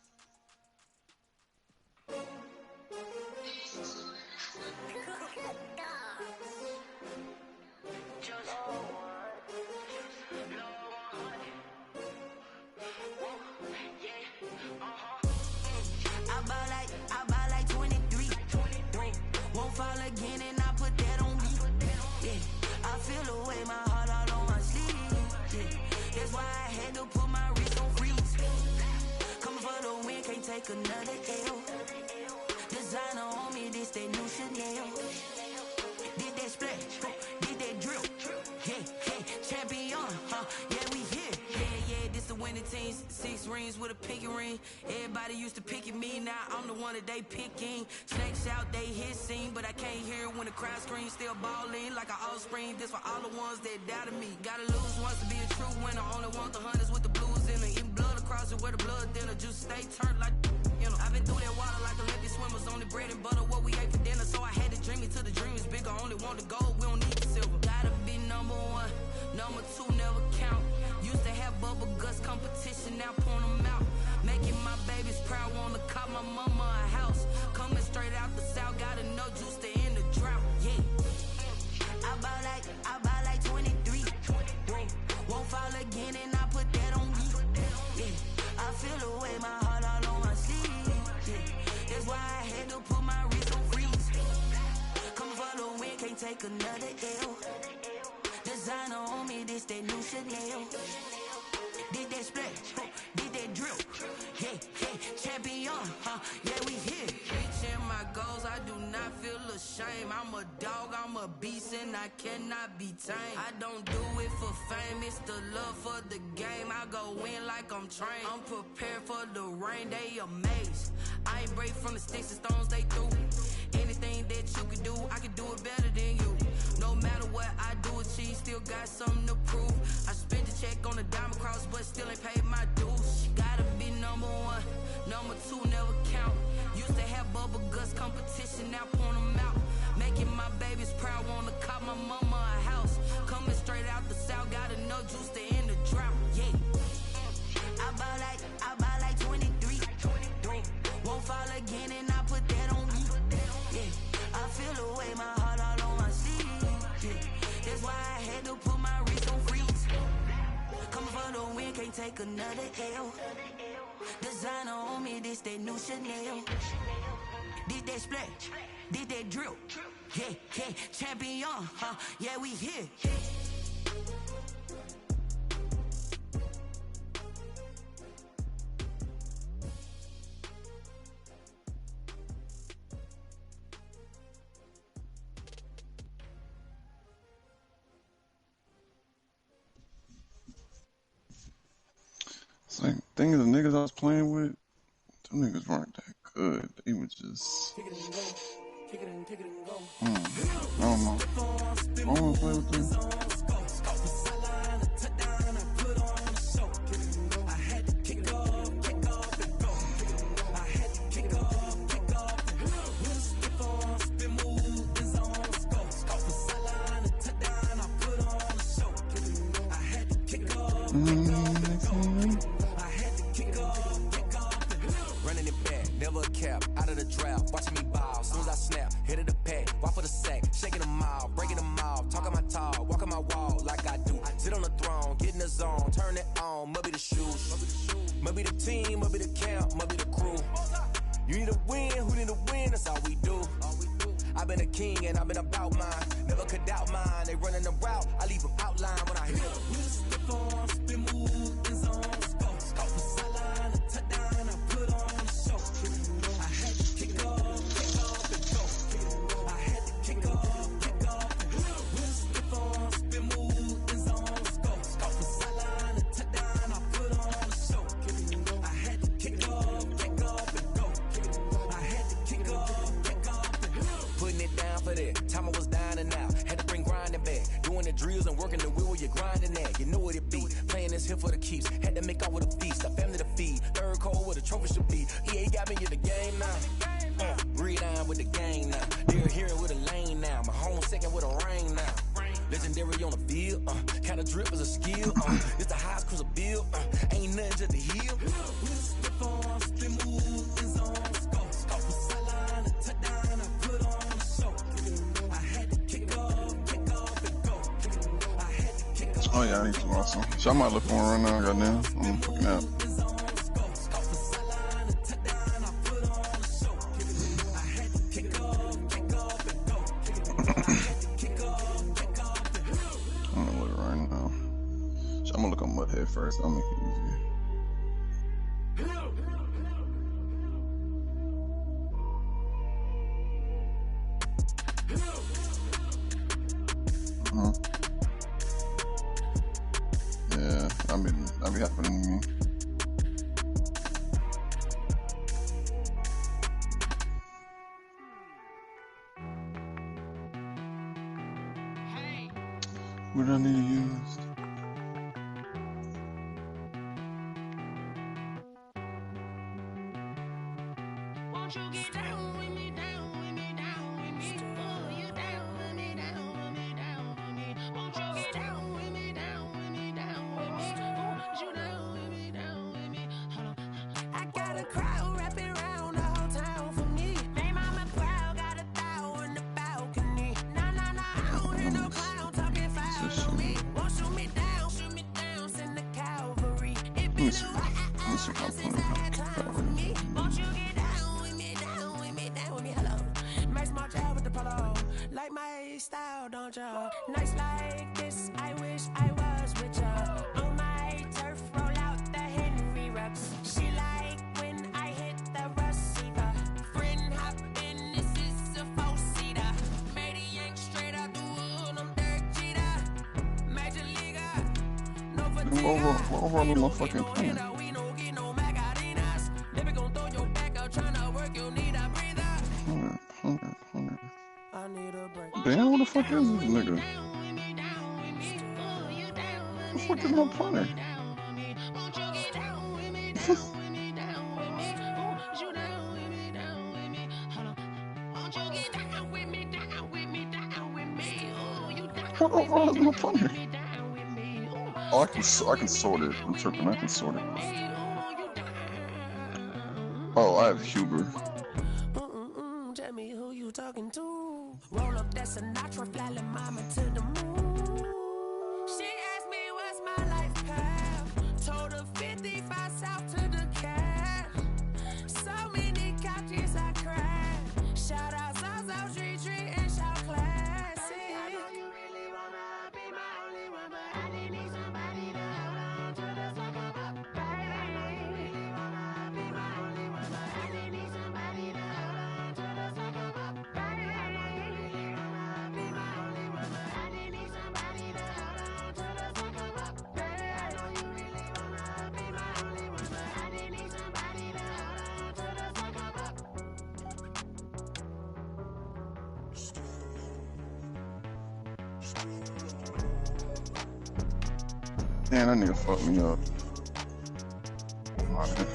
Speaker 9: I buy like 23. Won't fall again and I put that on me. Yeah, I feel the way my heart all on my sleeve. Yeah, that's why I had to put my wrist on freeze. Coming for the win, can't take another L. Designer on me, this that new Chanel. Did that splash, did that drill. Yeah, champion, yeah, we here. Yeah, this the winning team. 6 rings with a pinky ring. Everybody used to pick at me, now I'm the one that they picking. Snakes out, they hit scene, but I can't hear it when the crowd screams. Still balling like an offspring. This for all the ones that doubted me. Gotta lose once to be a true winner. Only want the hunters with the blues in it. Eating blood across it where the blood thinner. Just stay turned like, you know. I've been through that water like Olympic swimmers. Only bread and butter, what we ate for dinner. So I had to dream it till the dream is bigger. Only want the gold, we don't need the silver. Gotta be number 1, number 2 never count. Used to have bubble guts competition, now point them out. Making my babies proud, wanna cop my mama a house. Coming straight out the south, gotta know juice to end the drought. Yeah, I buy like 23. Won't fall again and I put that on me. Yeah, I feel the way my heart all on my sleeve. Yeah, that's why I had to put my wrist on freeze. Coming for the win, can't take another L. Designer on me, this that new Chanel. Did that splash, did that drill. Yeah, champion, yeah, we here. Reaching my goals, I do not feel ashamed. I'm a dog, I'm a beast, and I cannot be tamed. I don't do it for fame, it's the love for the game. I go in like I'm trained. I'm prepared for the rain, they amazed. I ain't break from the sticks and stones they threw. Anything that you can do, I can do it better than you. No matter what I do, achieve, still got something to prove. I spent the check on the diamond cross, but still ain't paid my dues. Gotta be number 1, number 2 never count. Used to have bubble guts competition, now point them out. Making my babies proud, wanna cop my mama a house. Coming straight out the south, gotta know juice to end the drought. Yeah, I buy like 23. Won't fall again and I put that on me. Yeah, I feel the way my heart all on my sleeve. Yeah, that's why I had to put my wrist on freeze. Coming for the win, can't take another L. Designer on me, this that new Chanel. Did that splash, did that drill. Yeah, champion, yeah, we here.
Speaker 3: Like, thing is, the niggas I was playing with, them niggas weren't that good. They were just. I don't know. I don't want to play with them.
Speaker 10: Running it back, never a cap, out of the draft, watching me ball, soon as I snap, hit of the pack, walk for the sack, shaking them all, breaking them all, talking my talk, walking my wall like I do, sit on the throne, get in the zone, turn it on, must be the shoes, must be the team, must be the camp, must be the crew, you need to win, who need to win, that's all we do, I've been a king and I've been about mine, never could doubt mine, they running the route, I leave them outline when I hit them. We step on, spin move, in zone, scope the sideline, a touchdown, I put on the show. I had to kick off and go. I had to kick off and go. We step on, spin move, in zone, scope the sideline, a touchdown, I put on the show. I had to kick off and go. I had to kick off and go. just here for the keeps. Had to make off with a feast, a family to feed. Third cold where the trophy should be. EA got me in the game now. Breathe down with the gang now. They're here with a lane now. My home second with a rain now. Legendary on the field, kinda drip is a skill. It's the highest cruiser bill, ain't nothing just to heal.
Speaker 3: Oh yeah, I need to also. So I might look for one right now, goddamn. I'm fucking out. I'm gonna look right now. So I'm gonna look on Mudhead first. I'll make it easier. Yeah, I be happening to me. What do I need to use?
Speaker 11: Won't you get down with me, down with me, down with me? Oh, you down with me, down with me, down with me. Won't you get down with me, down with me, down with me? Oh, you down with me, down with me. Hold on. I got a crowd wrapping around the whole town for me. They mama proud, got a thou in the balcony. Nah, nah, nah, I don't hear no clown talking foul on me. Won't shoot me down, send the cavalry. It be the way I since I had time for me. Won't you get down with me, down with me, down with me? Hello. Max March out with the polo. Like my style, don't ya? Nights like this, I wish I was with ya. On my turf, roll out the Henry Rux. She like when I hit the receiver. Friend hop in, this is a four-seater. Made a yank straight out the wood, I'm Derek Jeter. Major leaguer, no fatigue.
Speaker 3: What over my fucking pen?
Speaker 11: We no get no Macarinas. Never gon' throw your back out, tryna work, you need a breather.
Speaker 3: 100.
Speaker 11: I need a break.
Speaker 3: Damn, what the fuck is this nigga? What the fuck is my punter? What overall is my punter? Oh, I can sort it. I'm tripping. I can sort it. Oh, I have Huber.
Speaker 11: Tell me who you talking to. Roll up that Sinatra, fly la mama to the moon. She asked me what's my life path. Told her 55 south to the cat. So many couches I cried. Shout out South Street and shout classy. I know you really wanna be my only one, but I didn't need somebody to hold on to the fuck up. Baby, I know you really wanna be my only one, but I didn't need somebody to hold on to the fuck up. Baby, I know you really wanna be my only one, but I didn't need somebody to hold on to the fuck up. Baby, I know you really wanna be my only one, but I didn't need somebody to hold on to the fuck up.
Speaker 3: Damn, that nigga fucked me up. Alright.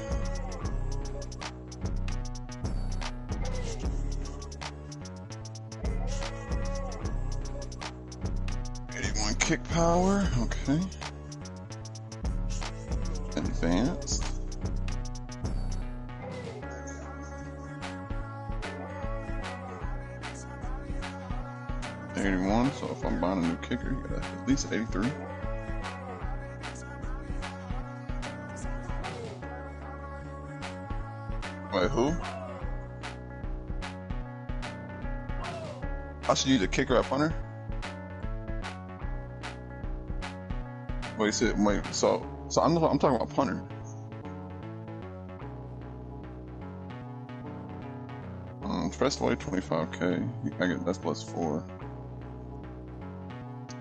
Speaker 3: Kick power, okay. Advanced. $81, so if I'm buying a new kicker, you got at least 83. Wait, who? I should use a kicker at punter? Wait, so I'm talking about punter. First away 25K. I get that's +4.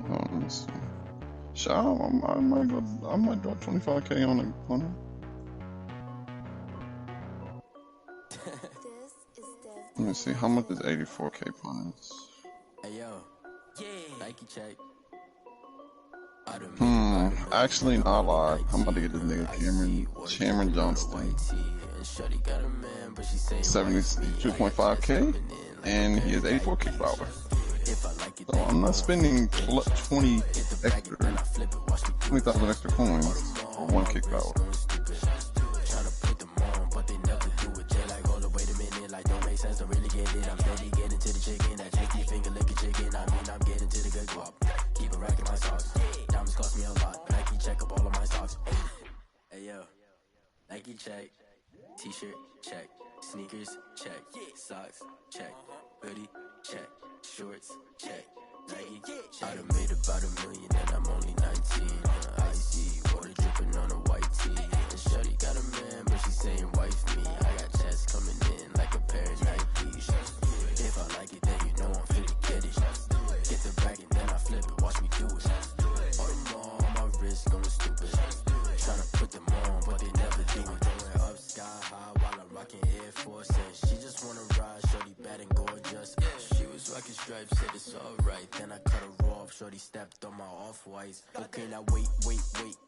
Speaker 3: Let me see. I might drop 25K on the punter. Let me see, how much is 84K punters?
Speaker 10: Hey yo, yeah, Nike check.
Speaker 3: Actually, not a lot. I'm about to get this nigga Cameron Johnston. 72.5K, and he has 84 kick power. So I'm not spending 20,000 extra coins for 1 kick power.
Speaker 10: Nike check, t-shirt check, sneakers check, socks check, hoodie check, shorts check, Nike check. I done made about $1 million and I'm only 19. Icy water dripping on a white tee. And shorty got a man, but she saying wife me. I got checks coming in like a pair of Nikes. If I like it, then you know I'm finna get it. Get the bag and then I flip it. Watch me do it. All them all on my wrist going stupid. Tryna put them on, but they never do it. Going up sky high while I'm rocking Air Force. And she just wanna ride, shorty bad and gorgeous. She was rocking stripes, said it's alright. Then I cut her off, shorty stepped on my off-whites. Okay, now wait.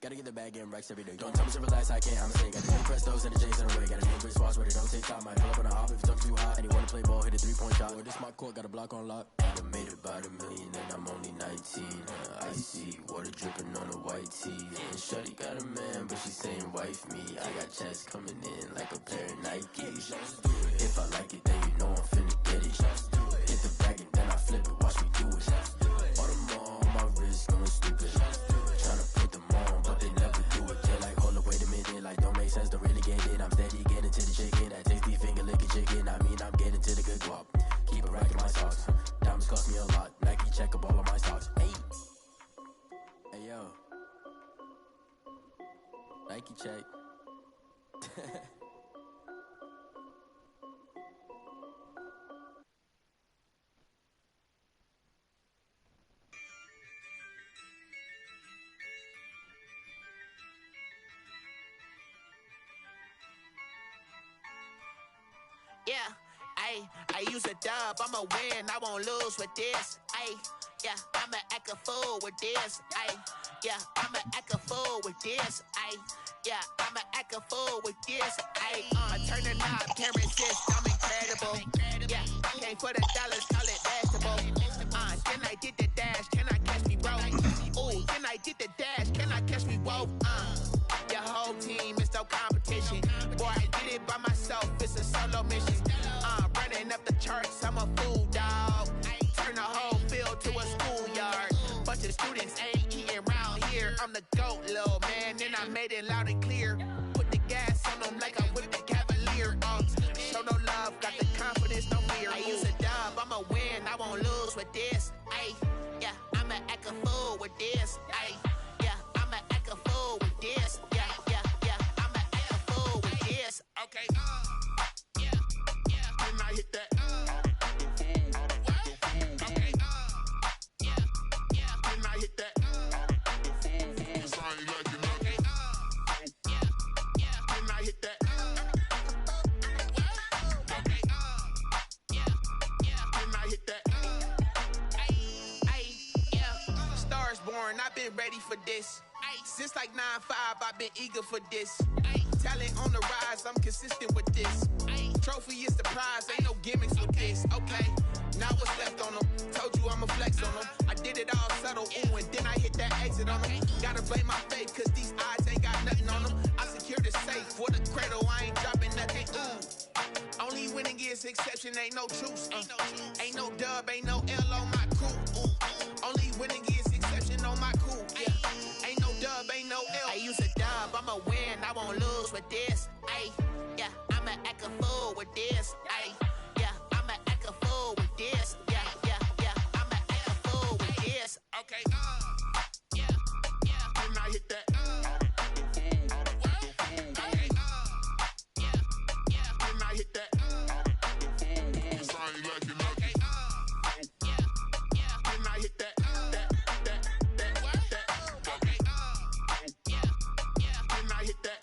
Speaker 10: Gotta get the bag and racks every day. Don't tell me to relax, I can't, I'm saying. Got the new Prestos and the J's in the way. Got a new wristwatch where they don't take time. Might pull up on a hop if it's too hot. And he wanna play ball, hit a 3-point shot. Well, this my court, got a block on lock. I done made about $1 million and I'm only 19. Icy water dripping on a white tee. And shorty got a man, but she saying wife me. I got checks coming in like a pair of Nikes. If I like it, then you know I'm finna get it. Hit the bag and then I flip it, watch me do it. All them all on my wrist going stupid. Tryna put them on, but they never do it. They're like, hold up, wait a minute, like don't make sense to really get it. I'm steady getting to the chicken, that tasty finger licking chicken. I mean, I'm getting to the good guap. Keep it racking my socks. Diamonds cost me a lot. Nike check up all of my stocks. Hey yo. Nike check.
Speaker 12: Yeah, I use a dub, I'ma win, I won't lose with this. Yeah, I'ma act a fool with this. Yeah, I'ma act a fool with this. Yeah, I'ma act a fool with this. I turn the knob, can't resist, I'm incredible. Yeah, came for the dollars, call it basketball. Then I did the dash, can I catch me, bro? Ooh, then I did the dash, can I catch me, whoa? Your whole team is no competition. Boy, I did it by myself, it's a solo mission. Running up the charts, I'm a fool, dog. Turn the whole field to a schoolyard. Bunch of students ain't eating round here. I'm the GOAT, little man, and I made it loud and clear. Put the gas on them like I whipped the Cavalier. Show no love, got the confidence, no fear. I use a dub, I'ma win, I won't lose with this. Yeah, I'ma act a fool with this. Yeah, I'ma act a fool with this. Yeah, I'ma act a fool with this. Okay. Then I hit that. Okay. Then I hit that. Okay. Then I hit that. Okay. Then I hit that. Yeah. Stars born, I've been ready for this. Since like 9-5, I've been eager for this. Talent on the rise, I'm consistent with this. Trophy is the prize, ain't no gimmicks with this. Okay, now what's left on them? Told you I'ma flex on them. I did it all subtle, ooh, and then I hit that exit on them. Gotta blame my faith, cause these odds ain't got nothing on them. I secured the safe for the cradle, I ain't dropping nothing, ooh. Only winning is exception, ain't no truce. Ain't no dub, ain't no L on my crew, ooh. Only winning is exception on my crew, yeah. Ain't no dub, ain't no L. I use a dub, I'ma win, I won't lose with this. Yeah, I'ma act a fool with this. Yeah, I'ma act a fool with this. Yeah, I'ma act a fool with this. Okay. Then I hit that. Okay. Then I hit that. Okay. Then I hit that. Okay. Then I hit that.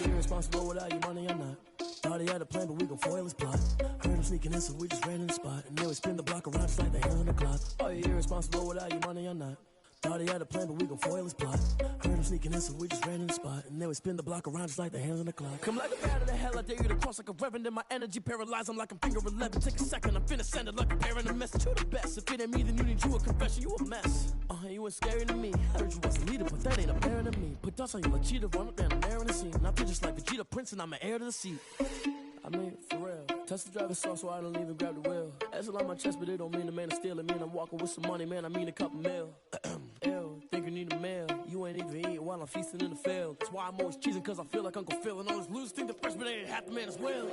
Speaker 13: you irresponsible without your money or not? Thought he had a plan, but we gon' foil his plot. Heard him sneaking in, so we just ran in the spot. And then we spin the block around just like the hands on the clock. Are you irresponsible without your money or not? Thought he had a plan, but we gon' foil his plot. Heard him sneaking in, so we just ran in the spot. And then we spin the block around just like the hands on the clock. Come like a bat of the hell, I dare you to cross like a reverend. In my energy paralyzed, I'm like I'm finger 11. Take a second, I'm finna send it like a parent. A message to the best. If it ain't me, then you need you a confession. You a mess. You ain't scary to me. Heard you was a leader, but that ain't apparent to me. Put dust on you like cheetah, run up down the air in the scene. Now I'm just like Vegeta Prince, and I'm an heir to the seat. I mean, for real. Touch the driver's sauce so I don't even grab the wheel. That's on my chest, but it don't mean the man is stealing. Mean I'm walking with some money, man. I mean a couple mil. Ew, think you need a meal. You ain't even eating while I'm feasting in the field. That's why I'm always cheesing, cause I feel like Uncle Phil. And all those losers think the freshman ain't half the man as well.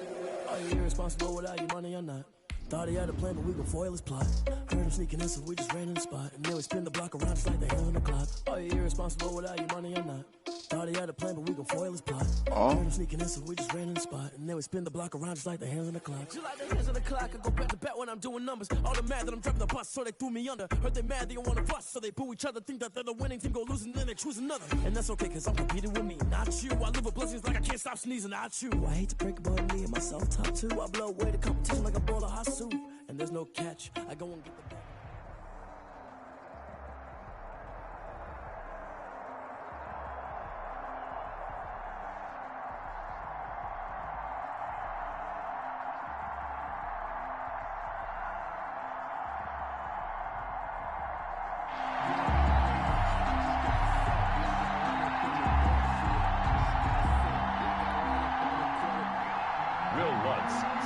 Speaker 13: Are you irresponsible without your money or not? Thought he had a plan, but we gon' foil his plot. Heard him sneaking in, so we just ran in the spot. And then we spin the block around just like the hands on the clock. Are you irresponsible without your money or not? Thought he had a plan, but we gon' foil his plot. Heard him sneaking in, so we just ran in the spot. And then we spin the block around just like the hands on the clock. Just like the hands on the clock, I go back to back when I'm doing numbers. All the mad that I'm driving the bus, so they threw me under. Heard they mad, they don't wanna bust, so they boo each other. Think that they're the winning team, go losing, then they choose another. And that's okay, cause I'm competing with me, not you. I live with blessings like I can't stop sneezing, not you. I hate to break about me and myself top two. I blow away the competition like a bowl of hot soup. And there's no catch, I go and get the ball.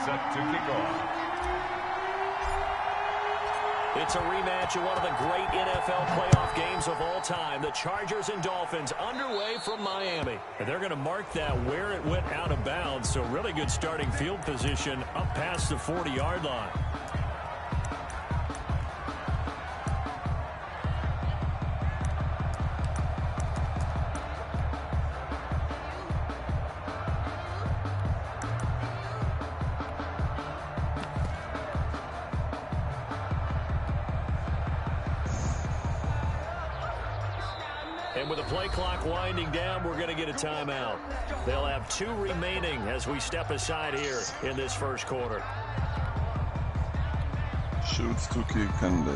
Speaker 5: Set to kick off.
Speaker 4: It's a rematch of one of the great NFL playoff games of all time. The Chargers and Dolphins underway from Miami. And they're going to mark that where it went out of bounds. So really good starting field position up past the 40-yard line. And with the play clock winding down, we're going to get a timeout. They'll have 2 remaining as we step aside here in this first quarter.
Speaker 3: Shoots to kick and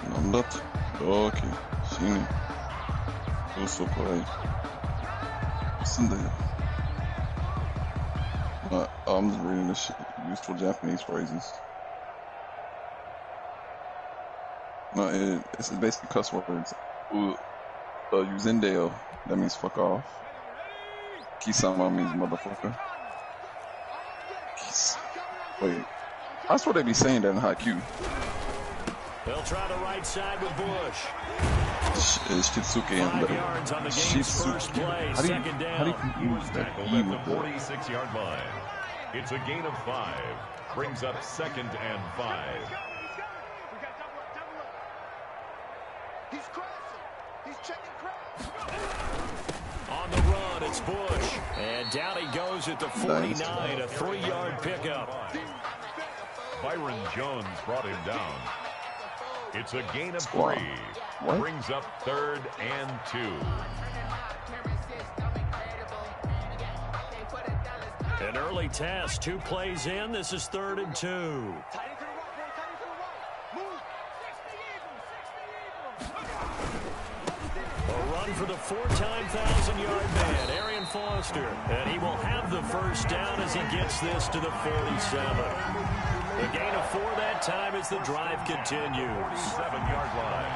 Speaker 3: Namdat. Okay. Shini. Also play. Sunday. I'm just reading this shit. Useful Japanese phrases. No, it's basically cuss words. Uzendeo, that means fuck off. Kisama means motherfucker. Wait, I swear they be saying that in Haikyuu.
Speaker 4: They'll try the right side with Bush.
Speaker 3: It's Shitsuke and the Shitsuke. How do you use that E with the
Speaker 5: 46-yard line? It's a gain of 5. Brings up 2nd and 5.
Speaker 9: He's crossing. He's checking cross.
Speaker 4: On the run, it's Bush. And down he goes at the 49, a 3-yard pickup.
Speaker 5: Byron Jones brought him down. It's a gain of 3.
Speaker 3: What?
Speaker 5: Brings up 3rd and 2.
Speaker 4: An early test, 2 plays in. This is 3rd and 2. For the 4-time 1,000-yard man, Arian Foster. And he will have the first down as he gets this to the 47. The gain of 4 that time as the drive continues.
Speaker 5: 7-yard line.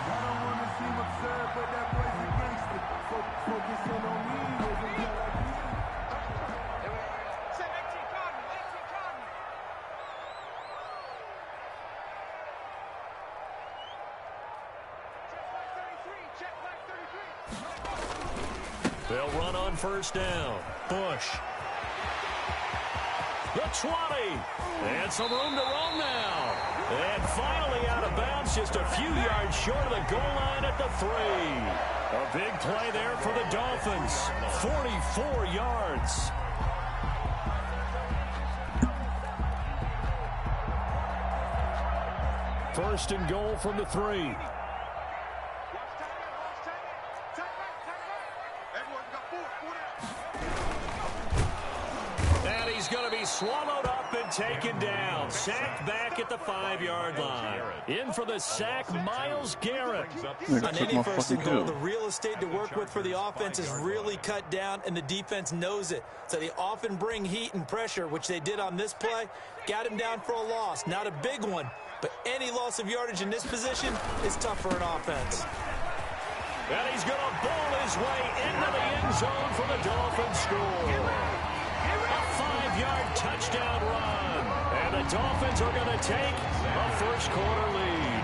Speaker 4: They'll run on first down. Bush. The 20. And some room to roam now. And finally out of bounds, just a few yards short of the goal line at the 3. A big play there for the Dolphins. 44 yards. First and goal from the 3. he's swallowed up and taken down. Sacked back at the 5-yard line. In for the sack, Myles Garrett.
Speaker 1: On any first and goal, the real estate to work with for the offense is really cut down, and the defense knows it. So they often bring heat and pressure, which they did on this play. Got him down for a loss. Not a big one, but any loss of yardage in this position is tough for an offense.
Speaker 4: And he's going to bowl his way into the end zone for the Dolphins score. A 5-yard touchdown run. And the Dolphins are going to take a first-quarter lead.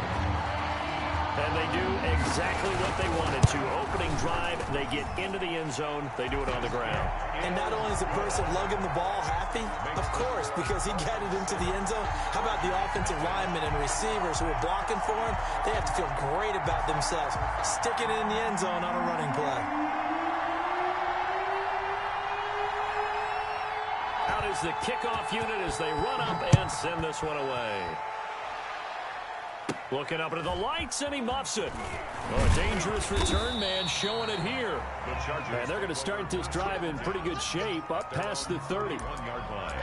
Speaker 4: And they do exactly what they wanted to. Opening drive, they get into the end zone. They do it on the ground.
Speaker 1: And not only is the person lugging the ball happy, of course, because he got it into the end zone. How about the offensive linemen and receivers who are blocking for him? They have to feel great about themselves, sticking it in the end zone on a running play.
Speaker 4: Out is the kickoff unit as they run up and send this one away. Looking up into the lights, and he muffs it. Oh, a dangerous return man showing it here. And they're going to start this drive in pretty good shape, up past the 30.
Speaker 5: 1-yard line.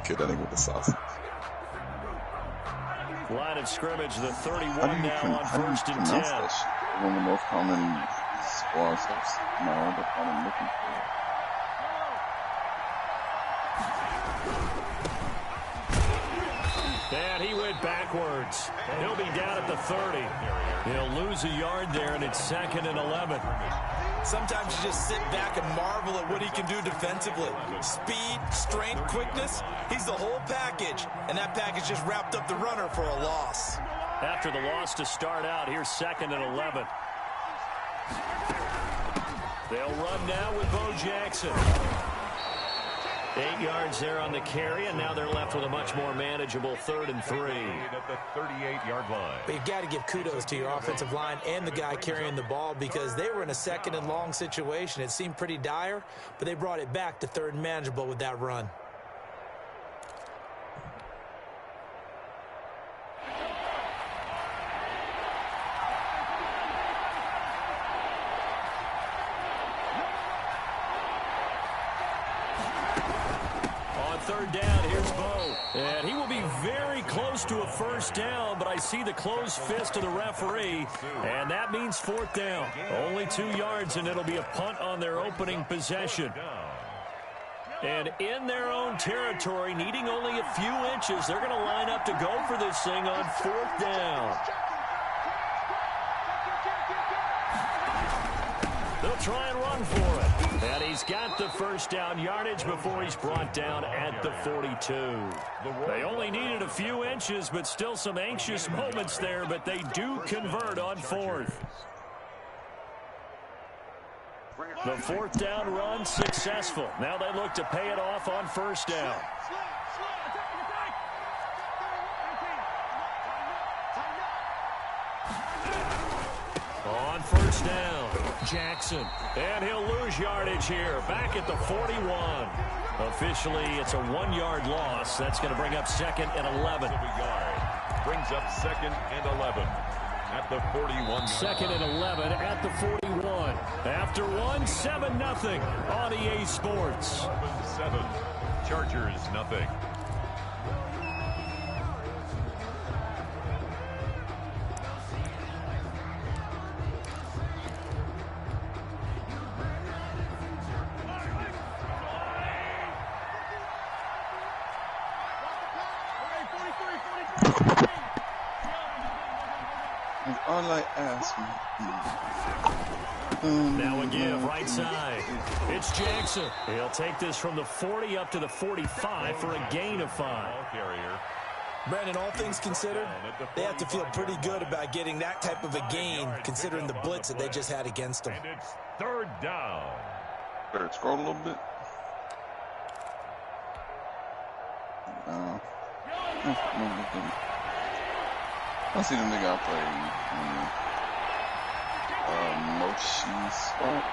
Speaker 3: Kid that nigga with the sausage.
Speaker 4: Line of scrimmage, the 31 now on first and 10.
Speaker 3: One of the most common squad steps. No, that's what I'm looking for.
Speaker 4: And he went backwards. He'll be down at the 30. He'll lose a yard there, and it's 2nd and 11.
Speaker 1: Sometimes you just sit back and marvel at what he can do defensively. Speed, strength, quickness, he's the whole package. And that package just wrapped up the runner for a loss.
Speaker 4: After the loss to start out, here's 2nd and 11. They'll run now with Bo Jackson. 8 yards there on the carry, and now they're left with a much more manageable 3rd and 3.
Speaker 5: At the 38-yard line.
Speaker 1: But you've got to give kudos to your offensive line and the guy carrying the ball, because they were in a 2nd and long situation. It seemed pretty dire, but they brought it back to 3rd and manageable with that run.
Speaker 4: Third down, here's Bo. And he will be very close to a first down, but I see the closed fist of the referee, and that means 4th down. Only 2 yards, and it'll be a punt on their opening possession. And in their own territory, needing only a few inches, they're going to line up to go for this thing on 4th down. They'll try and run for it. And he's got the first down yardage before he's brought down at the 42. They only needed a few inches, but still some anxious moments there, but they do convert on 4th. The 4th down run successful. Now they look to pay it off on first down. On first down, Jackson. And he'll lose yardage here, back at the 41. Officially, it's a 1-yard loss. That's going to bring up 2nd and 11.
Speaker 5: Brings up 2nd and 11 at the 41.
Speaker 4: 2nd and 11 at the 41. After one, 7-0 on EA Sports.
Speaker 5: 7, Chargers nothing.
Speaker 3: All I ask.
Speaker 4: Now a give, right side. It's Jackson. He'll take this from the 40 up to the 45 for a gain of 5.
Speaker 1: Brandon, all things considered, they have to feel pretty good about getting that type of a gain, considering the blitz that they just had against them.
Speaker 5: And it's 3rd down.
Speaker 3: Better scroll a little bit. I see the nigga I played Mochi spot.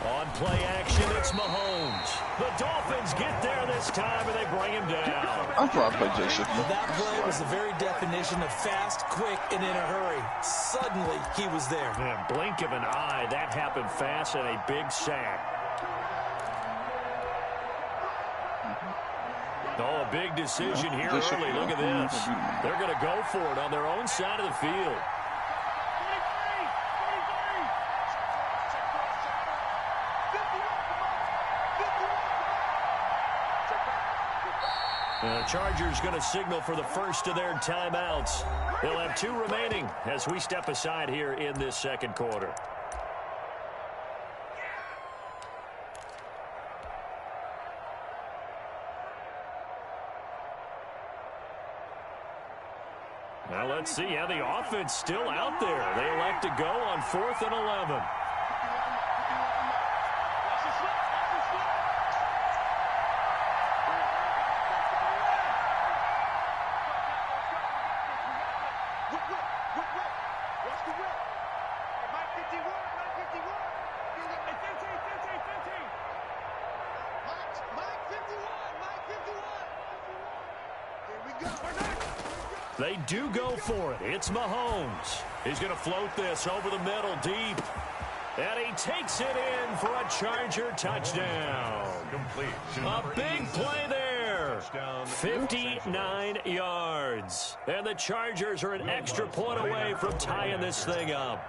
Speaker 4: On play action, it's Mahomes. The Dolphins get there this time, and they bring him down.
Speaker 3: I thought I played Jay Shipley.
Speaker 1: That play was the very definition of fast, quick, and in a hurry. Suddenly, he was there.
Speaker 4: Yeah, blink of an eye, that happened fast, and a big sack. Oh, a big decision here early. Look at this. They're going to go for it on their own side of the field. The Chargers going to signal for the first of their timeouts. They'll have 2 remaining as we step aside here in this second quarter. Now let's see how the offense still out there. They elect to go on 4th and 11. They do go for it. It's Mahomes. He's going to float this over the middle deep. And he takes it in for a Charger touchdown. A big play there. 59 yards. And the Chargers are an extra point away from tying this thing up.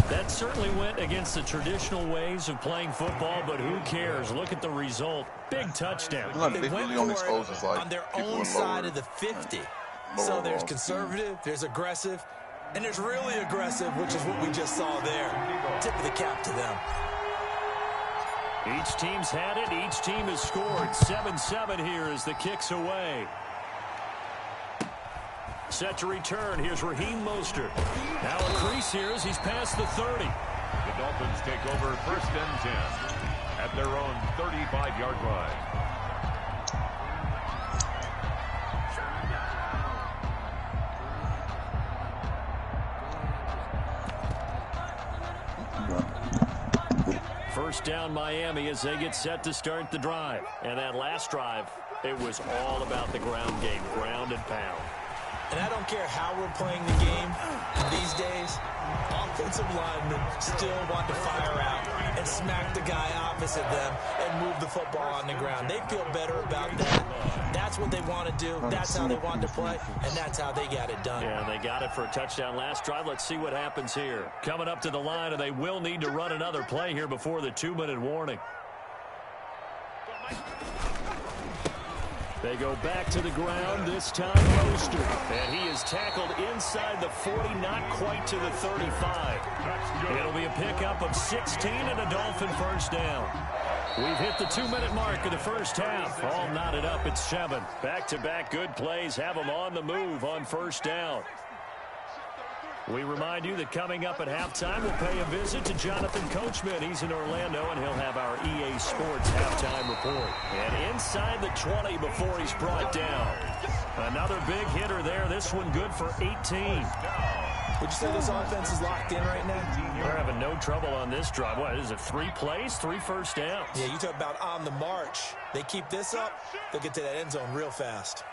Speaker 4: That certainly went against the traditional ways of playing football, but who cares? Look at the result. Big touchdown.
Speaker 1: They went for it on their own side of the 50. So there's conservative, there's aggressive, and there's really aggressive, which is what we just saw there. Tip of the cap to them.
Speaker 4: Each team's had it. Each team has scored. 7-7 here as the kick's away. Set to return. Here's Raheem Mostert. Now a crease here as he's past the 30.
Speaker 5: The Dolphins take over 1st and 10 at their own 35-yard line.
Speaker 4: First down Miami as they get set to start the drive. And that last drive, it was all about the ground game, ground and pound.
Speaker 1: And I don't care how we're playing the game these days, offensive linemen still want to fire out and smack the guy opposite them and move the football on the ground. They feel better about that. That's what they want to do. That's how they want to play, and that's how they got it done.
Speaker 4: Yeah, they got it for a touchdown last drive. Let's see what happens here. Coming up to the line, and they will need to run another play here before the 2-minute warning. They go back to the ground, this time Mostert. And he is tackled inside the 40, not quite to the 35. It'll be a pickup of 16 and a Dolphin first down. We've hit the 2-minute mark of the first half. All knotted up at 7. Back-to-back good plays have them on the move on first down. We remind you that coming up at halftime, we'll pay a visit to Jonathan Coachman. He's in Orlando, and he'll have our EA Sports halftime report. And inside the 20 before he's brought down. Another big hitter there. This one good for 18.
Speaker 1: Would you say this offense is locked in right now?
Speaker 4: They're having no trouble on this drive. What is it, 3 plays, 3 first downs?
Speaker 1: Yeah, you talk about on the march. They keep this up, they'll get to that end zone real fast.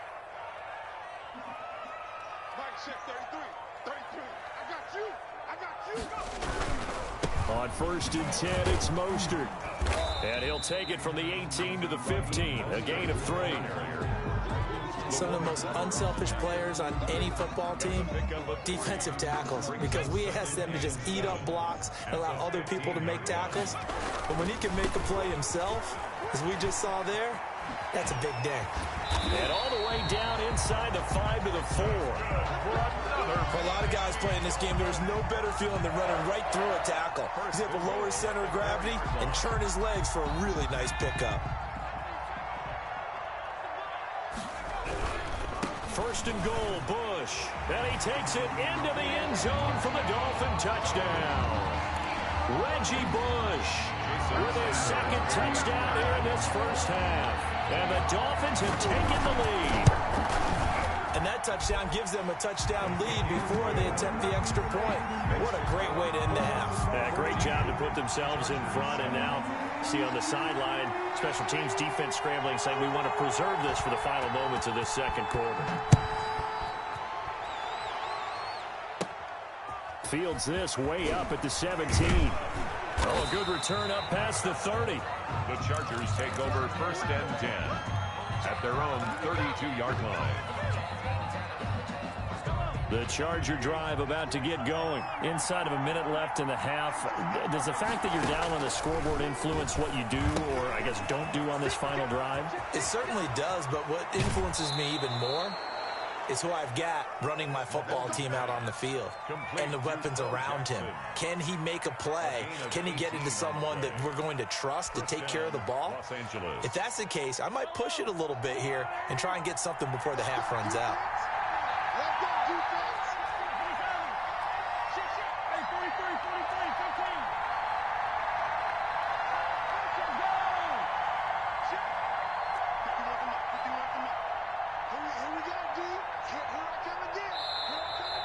Speaker 4: On 1st and 10, it's Mostert. And he'll take it from the 18 to the 15, a gain of 3.
Speaker 1: Some of the most unselfish players on any football team, defensive tackles, because we ask them to just eat up blocks and allow other people to make tackles. But when he can make a play himself, as we just saw there, that's a big day.
Speaker 4: And all the way down inside the 5 to the 4.
Speaker 1: For a lot of guys playing this game, there's no better feeling than running right through a tackle. He's able to lower his center of gravity and churn his legs for a really nice pickup.
Speaker 4: 1st and goal, Bush. And he takes it into the end zone for the Dolphin touchdown. Reggie Bush with his 2nd touchdown here in this first half. And the Dolphins have taken the lead.
Speaker 1: And that touchdown gives them a touchdown lead before they attempt the extra point. What a great way to end the half.
Speaker 4: Great job to put themselves in front. And now, see on the sideline, Special teams defense scrambling, saying we want to preserve this for the final moments of this second quarter. Fields this way up at the 17. Oh, a good return up past the 30.
Speaker 5: The Chargers take over 1st and 10 at their own 32-yard line.
Speaker 4: The Charger drive about to get going. Inside of a minute left in the half. Does the fact that you're down on the scoreboard influence what you do, or I guess don't do on this final drive?
Speaker 1: It certainly does, but what influences me even more is who I've got running my football team out on the field and the weapons around him. Can he make a play? Can he get into someone that we're going to trust to take care of the ball? If that's the case, I might push it a little bit here and try and get something before the half runs out.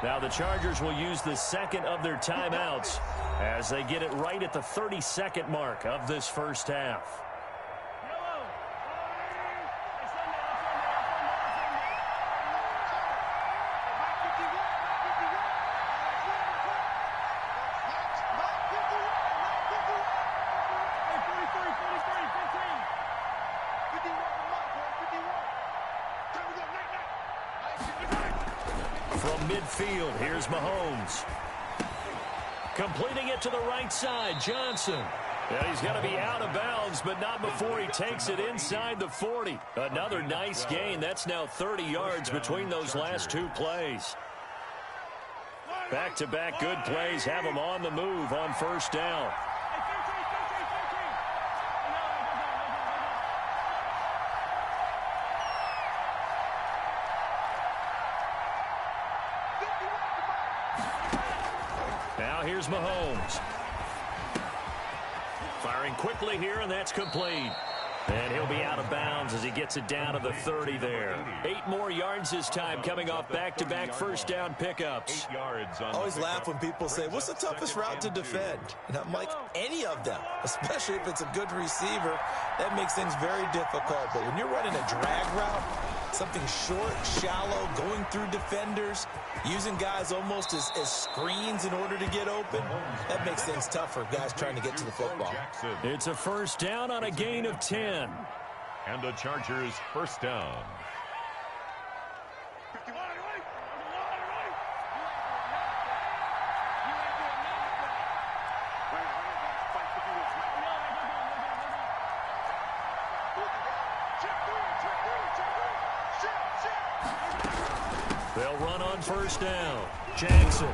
Speaker 4: Now the Chargers will use the second of their timeouts as they get it right at the 30-second mark of this first half. From midfield, here's Mahomes. Completing it to the right side, Johnson. Yeah, he's going to be out of bounds, but not before he takes it inside the 40. Another nice gain. That's now 30 yards between those last two plays. Back-to-back good plays have him on the move on first down. Now here's Mahomes. Firing quickly here, and that's complete. And he'll be out of bounds as he gets it down to the 30 there. 8 more yards this time coming off back-to-back first down pickups.
Speaker 1: I always laugh when people say, what's the toughest route to defend? And I'm like, any of them, especially if it's a good receiver. That makes things very difficult. But when you're running a drag route, something short, shallow, going through defenders, using guys almost as screens in order to get open, that makes things tough for guys trying to get to the football.
Speaker 4: It's a first down on a gain of 10.
Speaker 5: And the Chargers first down.
Speaker 4: They'll run on first down. Jackson.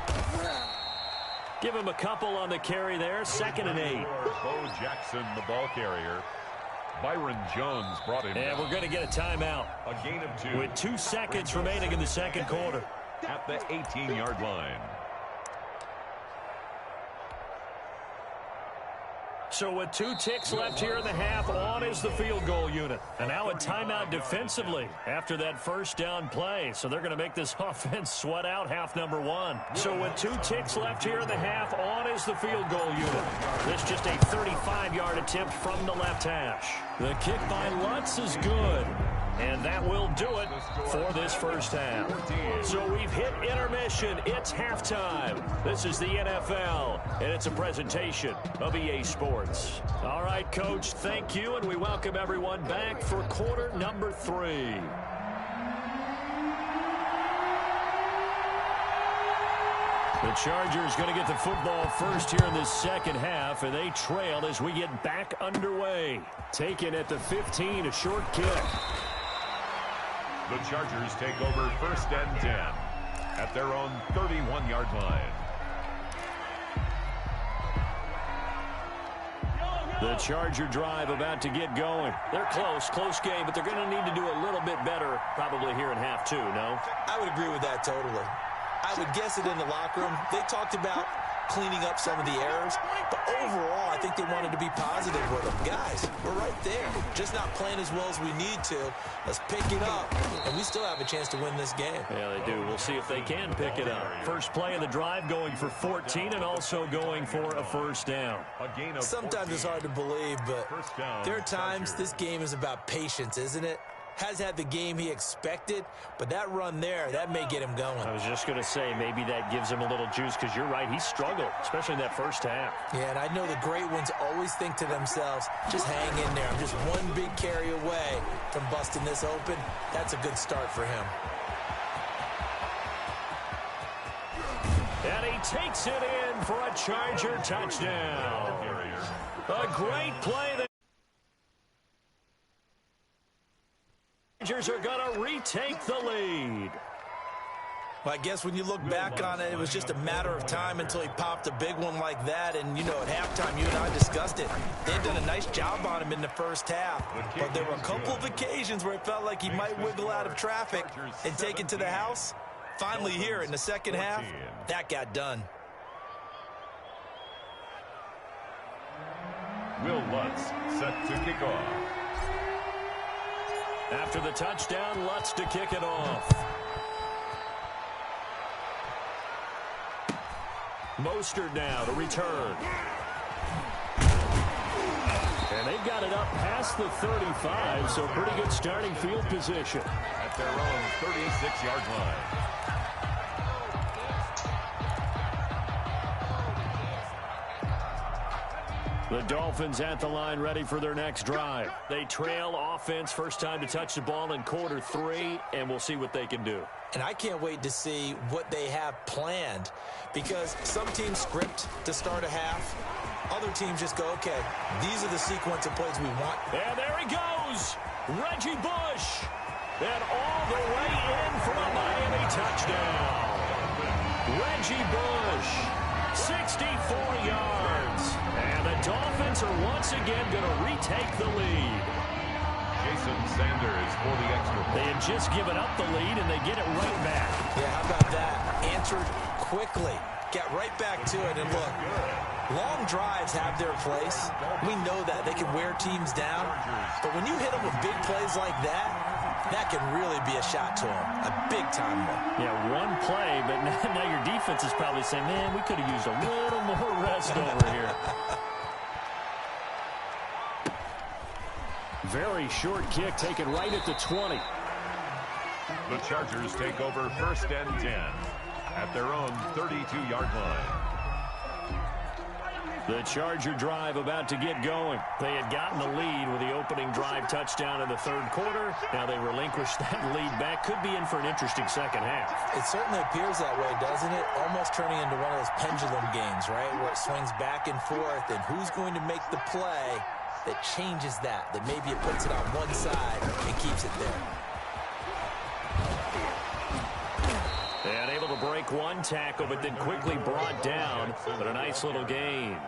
Speaker 4: Give him a couple on the carry there. 2nd and 8.
Speaker 5: Bo Jackson, the ball carrier. Byron Jones brought him
Speaker 4: And
Speaker 5: down.
Speaker 4: we're going to get a timeout.
Speaker 5: A gain of 2.
Speaker 4: With 2 seconds remaining in the second quarter.
Speaker 5: At the 18-yard line.
Speaker 4: So with 2 ticks left here in the half, on is the field goal unit. And now a timeout defensively after that first down play. So they're going to make this offense sweat out half number 1. So with 2 ticks left here in the half, on is the field goal unit. This just a 35-yard attempt from the left hash. The kick by Lutz is good. And that will do it for this first half. So we've hit intermission. It's halftime. This is the NFL, and it's a presentation of EA Sports. All right, Coach, thank you, and we welcome everyone back for quarter number 3. The Chargers going to get the football first here in this second half, and they trail as we get back underway. Taken at the 15, a short kick.
Speaker 5: The Chargers take over 1st and 10 at their own 31-yard line.
Speaker 4: The Charger drive about to get going. They're close game, but they're going to need to do a little bit better probably here in half 2, no?
Speaker 1: I would agree with that totally. I would guess it in the locker room. They talked about cleaning up some of the errors. But overall, I think they wanted to be positive with them. Guys, we're right there. Just not playing as well as we need to. Let's pick it up, and we still have a chance to win this game.
Speaker 4: Yeah, they do. We'll see if they can pick it up. First play of the drive going for 14 and also going for a first down.
Speaker 1: Sometimes it's hard to believe, but there are times this game is about patience, isn't it? Has had the game he expected, but that run there, that may get him going.
Speaker 4: I was just going to say, maybe that gives him a little juice, because you're right, he struggled, especially in that first half.
Speaker 1: Yeah, and I know the great ones always think to themselves, just hang in there. I'm just one big carry away from busting this open. That's a good start for him.
Speaker 4: And he takes it in for a Charger touchdown. A great play there. Chargers are going to retake the lead.
Speaker 1: Well, I guess when you look back on it, it was just a matter of time until he popped a big one like that. And, you know, at halftime, you and I discussed it. They'd done a nice job on him in the first half. But there were a couple of occasions where it felt like he might wiggle out of traffic and take it to the house. Finally here in the second half, that got done.
Speaker 5: Will Lutz set to kick off.
Speaker 4: After the touchdown, Lutz to kick it off. Mostert now to return. And they've got it up past the 35, so pretty good starting field position.
Speaker 5: At their own 36-yard line.
Speaker 4: The Dolphins at the line ready for their next drive. They trail offense, first time to touch the ball in quarter 3, and we'll see what they can do.
Speaker 1: And I can't wait to see what they have planned, because some teams script to start a half. Other teams just go, okay, these are the sequence of plays we want.
Speaker 4: And there he goes, Reggie Bush. And all the way in for a Miami touchdown. Reggie Bush, 64 yards. And the Dolphins are once again going to retake the lead.
Speaker 5: Jason Sanders for the extra point.
Speaker 4: They had just given up the lead, and they get it right back.
Speaker 1: Yeah, how about that? Answered quickly. Got right back to it. And look, long drives have their place. We know that. They can wear teams down. But when you hit them with big plays like that, that can really be a shot to them. A big-time one.
Speaker 4: Yeah, one play, but now your defense is probably saying, man, we could have used a little more rest over here. Very short kick taken right at the 20.
Speaker 5: The Chargers take over first and 10 at their own 32-yard line.
Speaker 4: The Charger drive about to get going. They had gotten the lead with the opening drive touchdown in the third quarter. Now they relinquished that lead back. Could be in for an interesting second half.
Speaker 1: It certainly appears that way, doesn't it? Almost turning into one of those pendulum games, right? Where it swings back and forth, and who's going to make the play that changes that maybe it puts it on one side and keeps it there.
Speaker 4: And able to break one tackle, but then quickly brought down. But a nice little gain.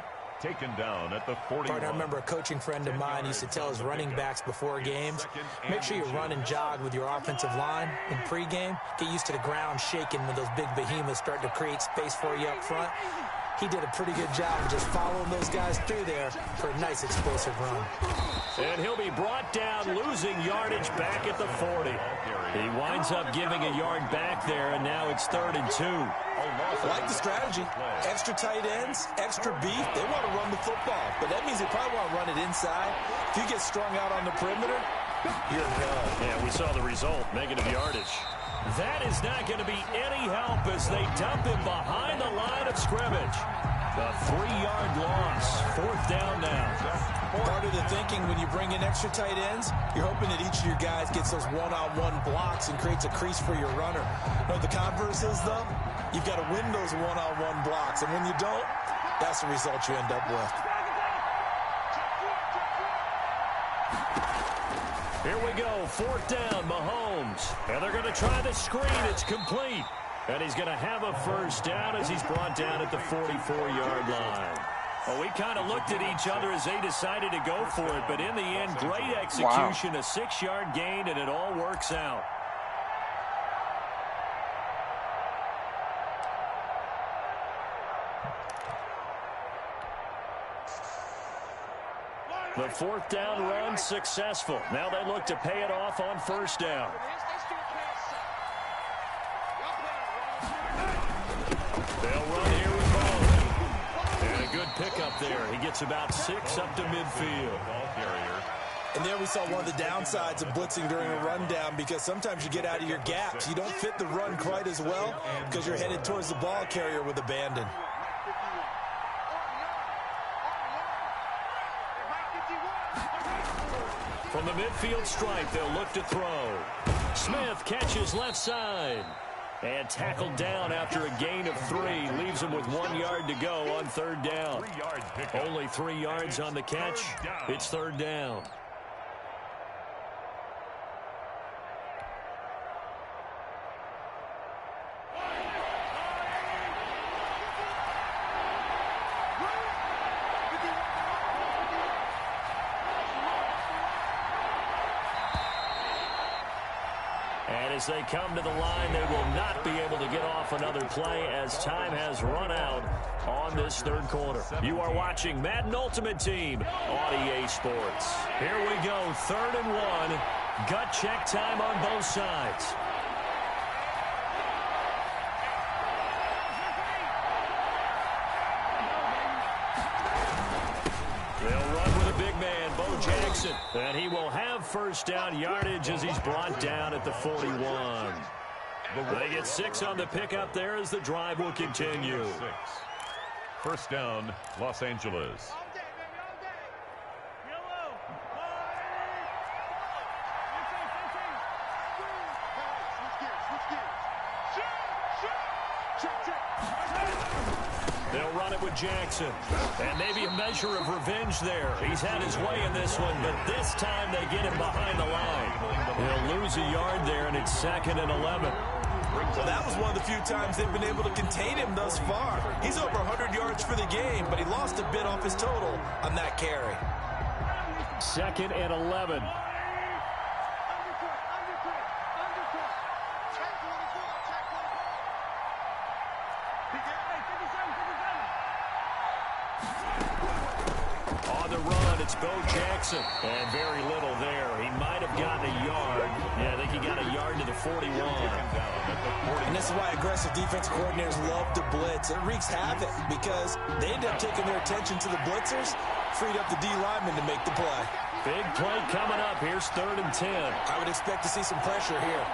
Speaker 5: Taken down at the 41.
Speaker 1: Partner, I remember a coaching friend of mine used to tell his running backs before games, make sure you run and jog with your offensive line in pregame. Get used to the ground shaking when those big behemoths start to create space for you up front. He did a pretty good job of just following those guys through there for a nice explosive run.
Speaker 4: And he'll be brought down, losing yardage back at the 40. He winds up giving a yard back there, and now it's 3rd and 2.
Speaker 1: I like the strategy. Extra tight ends, extra beef. They want to run the football, but that means they probably want to run it inside. If you get strung out on the perimeter, you're good.
Speaker 4: Yeah, we saw the result, negative yardage. That is not going to be any help as they dump him behind the line of scrimmage. A 3-yard loss. 4th down now.
Speaker 1: Part of the thinking when you bring in extra tight ends, you're hoping that each of your guys gets those one-on-one blocks and creates a crease for your runner. You know what the converse is, though? You've got to win those one-on-one blocks, and when you don't, that's the result you end up with.
Speaker 4: Here we go, 4th down, Mahomes. And they're going to try the screen. It's complete. And he's going to have a first down as he's brought down at the 44-yard line. Well, we kind of looked at each other as they decided to go for it, but in the end, great execution, a 6-yard gain, and it all works out. The fourth down run successful. Now they look to pay it off on first down. They'll run here with Ball. And a good pickup there. He gets about 6 up to midfield.
Speaker 1: And there we saw one of the downsides of blitzing during a rundown, because sometimes you get out of your gaps. You don't fit the run quite as well because you're headed towards the ball carrier with abandon.
Speaker 4: From the midfield stripe, they'll look to throw. Smith catches left side. And tackled down after a gain of 3. Leaves him with 1 yard to go on third down. Only 3 yards on the catch. It's third down. And as they come to the line, they will not be able to get off another play as time has run out on this third quarter. You are watching Madden Ultimate Team on EA Sports. Here we go, 3rd and 1. Gut check time on both sides. They'll run with a big man, Bo Jackson. And he will have first down yardage as he's brought down at the 41. They get 6 on the pickup there as the drive will continue.
Speaker 5: First down, Los Angeles.
Speaker 4: They'll run it with Jackson. And maybe a measure of revenge there. He's had his way in this one, but this time they get him behind the line. He'll lose a yard there, and it's 2nd and 11.
Speaker 1: Well, that was one of the few times they've been able to contain him thus far. He's over 100 yards for the game, but he lost a bit off his total on that carry.
Speaker 4: 2nd and 11. On the run, it's Bo Jackson. And very little there. He might have gotten a yard. Yeah, I think he got a yard to the 41.
Speaker 1: And this is why aggressive defense coordinators love to blitz. It wreaks havoc because they end up taking their attention to the blitzers, freed up the D lineman to make the play.
Speaker 4: Big play coming up. Here's 3rd and 10.
Speaker 1: I would expect to see some pressure here.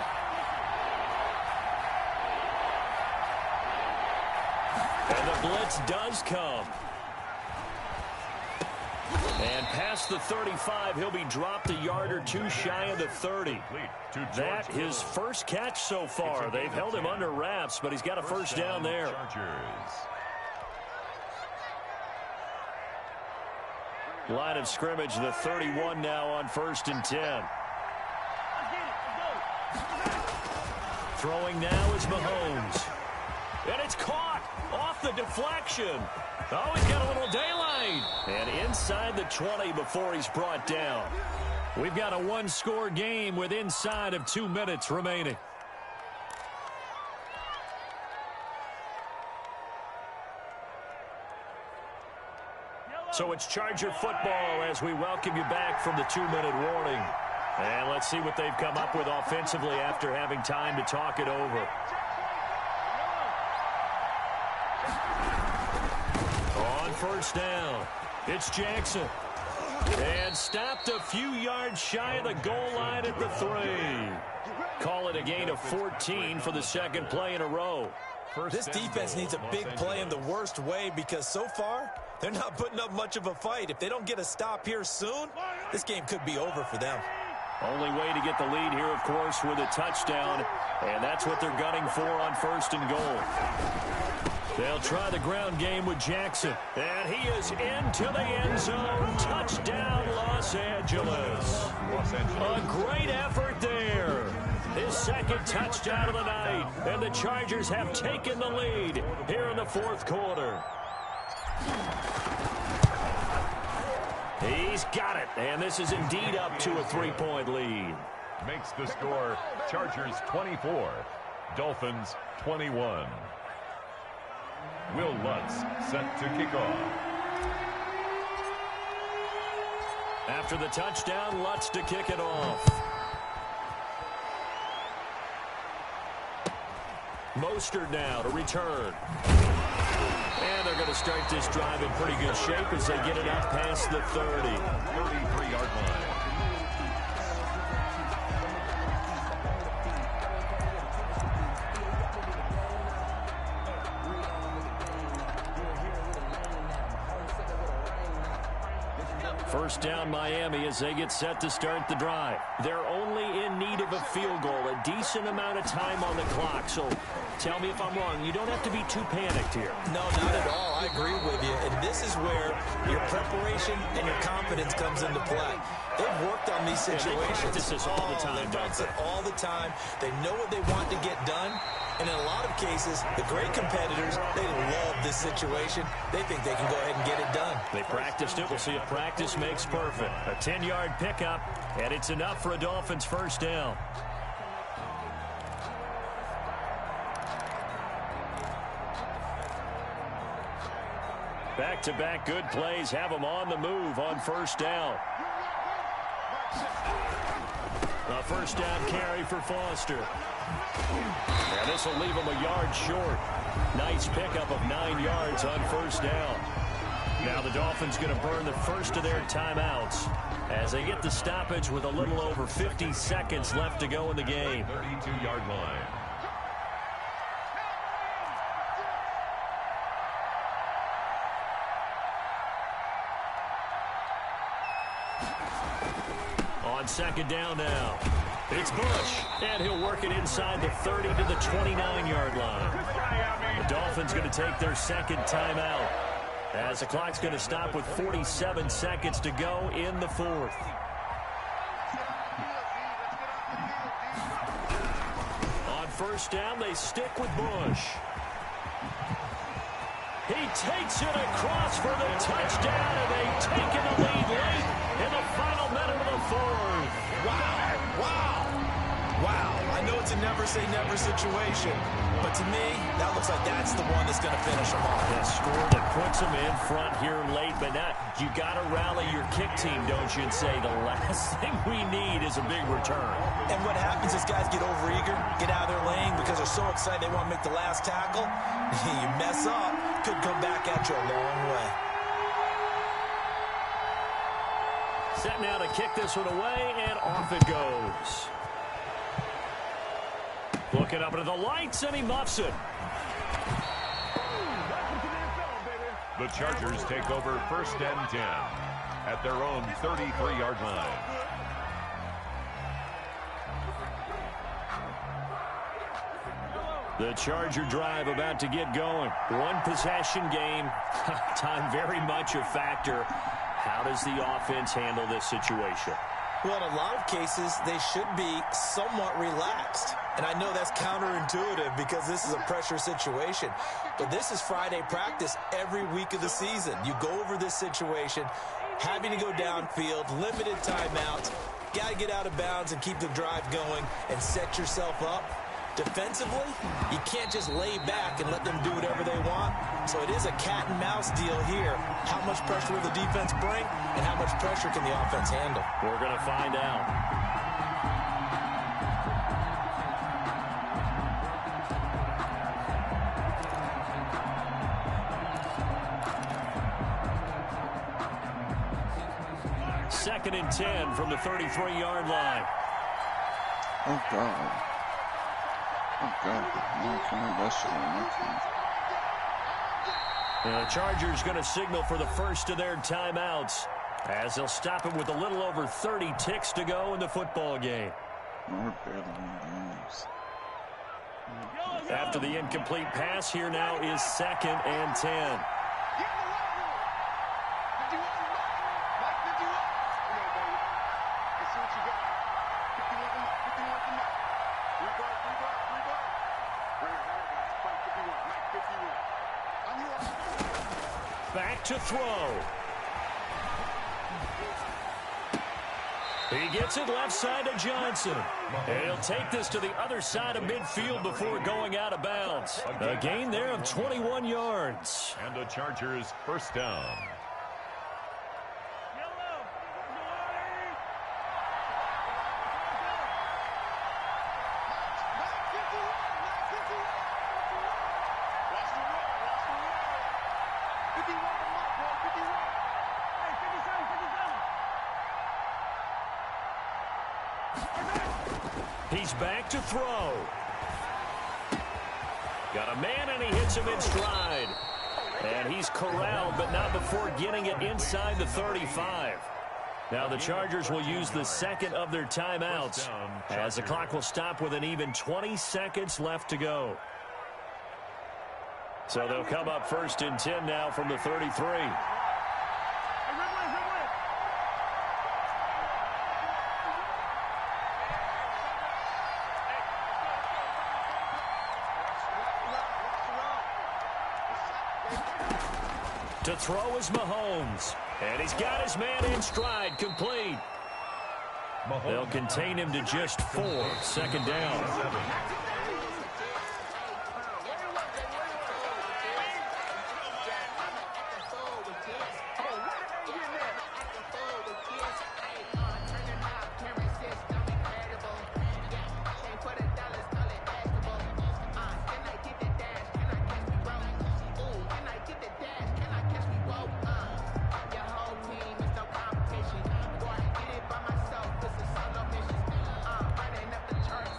Speaker 4: And the blitz does come. And past the 35, he'll be dropped a yard or 2 shy of the 30. That his first catch so far. They've held him under wraps, but he's got a first down there. Line of scrimmage, the 31 now on 1st and 10. Throwing now is Mahomes. And it's caught off the deflection. Oh, he's got a little daylight. And inside the 20 before he's brought down. We've got a 1-score game with inside of 2 minutes remaining. So it's Charger football as we welcome you back from the 2-minute warning. And let's see what they've come up with offensively after having time to talk it over. First down. It's Jackson. And stopped a few yards shy of the goal line at the 3. Call it a gain of 14 for the 2nd play in a row.
Speaker 1: This defense needs a big play in the worst way because so far, they're not putting up much of a fight. If they don't get a stop here soon, this game could be over for them.
Speaker 4: Only way to get the lead here, of course, with a touchdown. And that's what they're gunning for on 1st and goal. They'll try the ground game with Jackson. And he is into the end zone. Touchdown, Los Angeles. A great effort there. His 2nd touchdown of the night. And the Chargers have taken the lead here in the 4th quarter. He's got it. And this is indeed up to a 3-point lead.
Speaker 5: Makes the score Chargers 24, Dolphins 21. Will Lutz set to kick off.
Speaker 4: After the touchdown, Lutz to kick it off. Mostert now to return. And they're going to start this drive in pretty good shape as they get it up past the 30.
Speaker 5: 33-yard line.
Speaker 4: First down Miami as they get set to start the drive. They're only in need of a field goal, a decent amount of time on the clock. So tell me if I'm wrong. You don't have to be too panicked here.
Speaker 1: No, not at all. I agree with you. And this is where your preparation and your confidence comes into play. They've worked on these situations.
Speaker 4: They practice this all the time.
Speaker 1: They practice it all the time. They know what they want to get done. And in a lot of cases, the great competitors, they love this situation. They think they can go ahead and get it done.
Speaker 4: They practiced it. We'll see if practice makes perfect. A 10-yard pickup, and it's enough for a Dolphins first down. Back-to-back good plays have them on the move on first down. A first down carry for Foster. And this will leave him a yard short. Nice pickup of 9 yards on first down. Now the Dolphins going to burn the first of their timeouts as they get the stoppage with a little over 50 seconds left to go in the game.
Speaker 5: 32-yard line.
Speaker 4: On second down now. It's Bush, and he'll work it inside the 30 to the 29-yard line. The Dolphins going to take their second timeout as the clock's going to stop with 47 seconds to go in the fourth. On first down, they stick with Bush. He takes it across for the touchdown, and they've taken the lead late in the final minute of the fourth.
Speaker 1: Wow, I know it's a never-say-never situation, but to me, that looks like that's the one that's going to finish them off.
Speaker 4: A score that puts them in front here late, but now you got to rally your kick team, don't you, and say the last thing we need is a big return.
Speaker 1: And what happens is guys get overeager, get out of their lane because they're so excited they want to make the last tackle. You mess up, could come back at you a long way.
Speaker 4: Set now to kick this one away, and off it goes. Looking up into the lights, and he muffs it.
Speaker 5: The Chargers take over first and 10 at their own 33-yard line.
Speaker 4: The Charger drive about to get going. One possession game. Time very much a factor. How does the offense handle this situation?
Speaker 1: Well, in a lot of cases, they should be somewhat relaxed. And I know that's counterintuitive because this is a pressure situation. But this is Friday practice every week of the season. You go over this situation, having to go downfield, limited timeouts, got to get out of bounds and keep the drive going and set yourself up. Defensively, you can't just lay back and let them do whatever they want. So it is a cat and mouse deal here. How much pressure will the defense bring, and how much pressure can the offense handle?
Speaker 4: We're going to find out. Second and 10 from the 33-yard line.
Speaker 3: Oh, God. Oh, God. No, can't that shit on my team.
Speaker 4: The Chargers going to signal for the first of their timeouts as they'll stop him with a little over 30 ticks to go in the football game.
Speaker 3: We're barely in games.
Speaker 4: After the incomplete pass, here now is second and 10. Back to throw. He gets it left side to Johnson. And he'll take this to the other side of midfield before going out of bounds. A gain there of 21 yards.
Speaker 5: And the Chargers first down.
Speaker 4: He's back to throw. Got a man, and he hits him in stride. And he's corralled, but not before getting it inside the 35. Now the Chargers will use the second of their timeouts as the clock will stop with an even 20 seconds left to go. So they'll come up 1st and 10 now from the 33. To throw is Mahomes. And he's got his man in stride, complete. They'll contain him to just 4. 2nd down.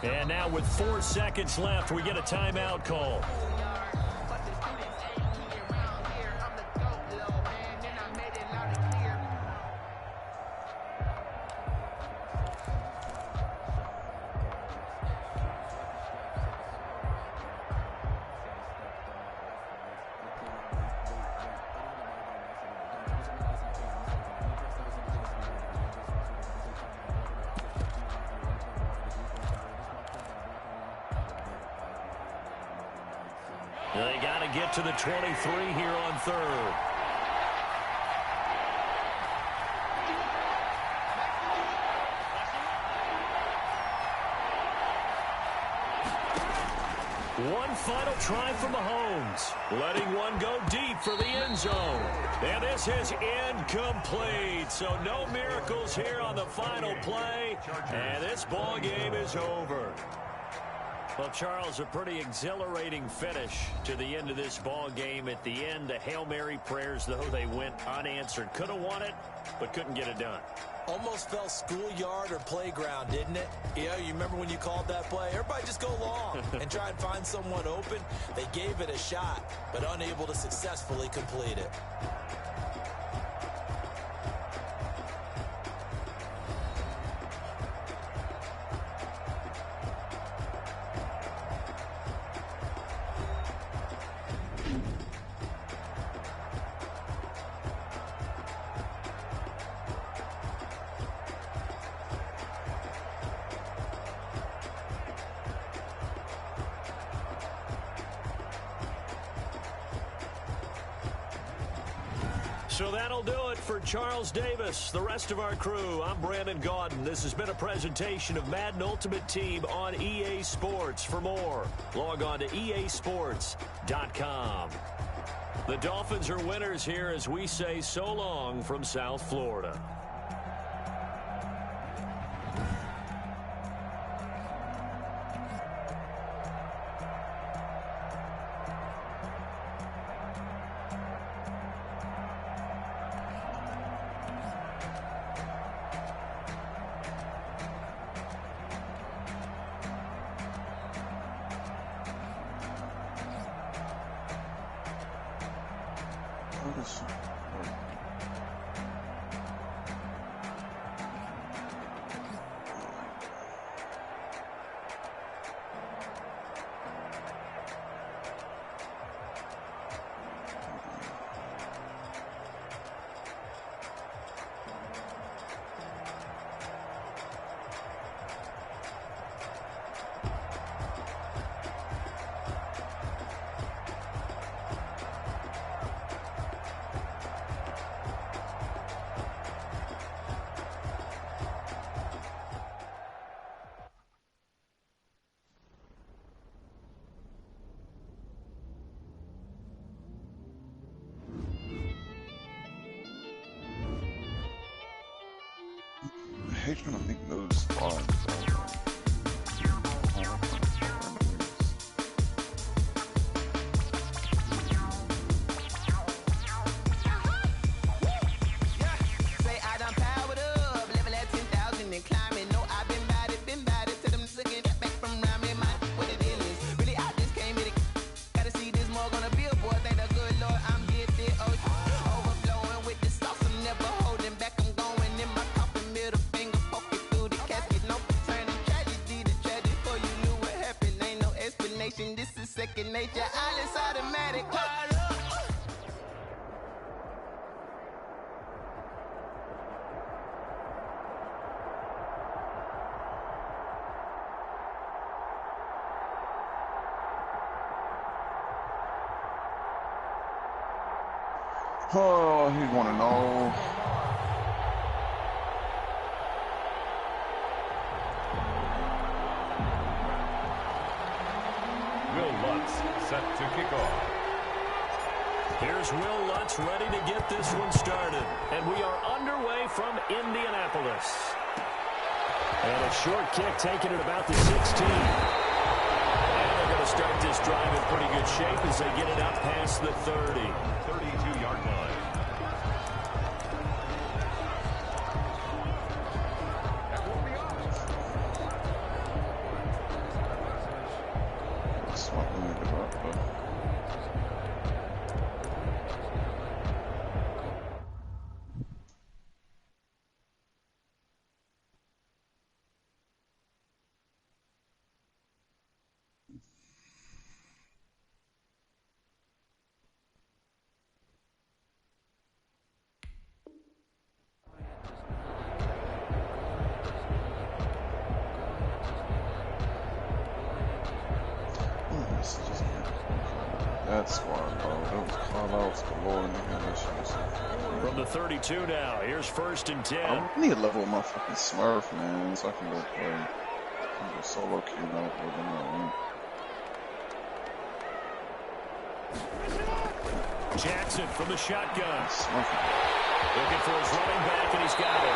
Speaker 4: And now with 4 seconds left, we get a timeout call. They got to get to the 23 here on 3rd. One final try for Mahomes, letting one go deep for the end zone. And this is incomplete, so no miracles here on the final play, and this ball game is over. Well, Charles, a pretty exhilarating finish to the end of this ball game. At the end, the Hail Mary prayers, though, they went unanswered. Could have won it, but couldn't get it done.
Speaker 1: Almost felt schoolyard or playground, didn't it? Yeah, you remember when you called that play? Everybody just go long and try and find someone open. They gave it a shot, but unable to successfully complete it.
Speaker 4: So that'll do it for Charles Davis, the rest of our crew. I'm Brandon Gaudin. This has been a presentation of Madden Ultimate Team on EA Sports. For more, log on to easports.com. The Dolphins are winners here as we say so long from South Florida.
Speaker 3: I hate trying to make those lines.
Speaker 9: Say I done powered up, level at 10,000 and climbing. No, I've been by second nature, all is automatic.
Speaker 3: Oh, he's 1-0.
Speaker 5: Will Lutz set to kick off.
Speaker 4: Here's Will Lutz ready to get this one started. And we are underway from Indianapolis. And a short kick taken at about the 16. And they're going to start this drive in pretty good shape as they get it out past the 30.
Speaker 5: 32-yard line.
Speaker 3: That's why, bro. Those call-outs galore, nigga. That shit was...
Speaker 4: From the 32 now, here's 1st and 10.
Speaker 3: I need to level with my fucking Smurf, man, so I can go play. I can go solo queue now with them.
Speaker 4: Jackson from the shotgun.
Speaker 3: Smurf.
Speaker 4: Looking for his running back, and he's got it.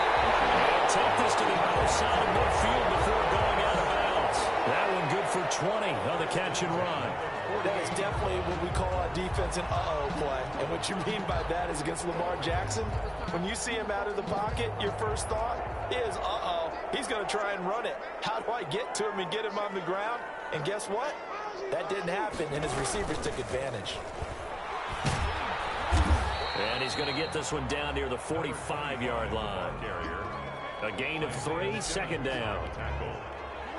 Speaker 4: They'll take this to the other side of midfield before going out of bounds. That one good for 20 on the catch and run.
Speaker 1: That is definitely what we call our defense an uh-oh play. And what you mean by that is against Lamar Jackson, when you see him out of the pocket, your first thought is, uh-oh, he's going to try and run it. How do I get to him and get him on the ground? And guess what? That didn't happen, and his receivers took advantage.
Speaker 4: And he's going to get this one down near the 45-yard line. A gain of 3, 2nd down.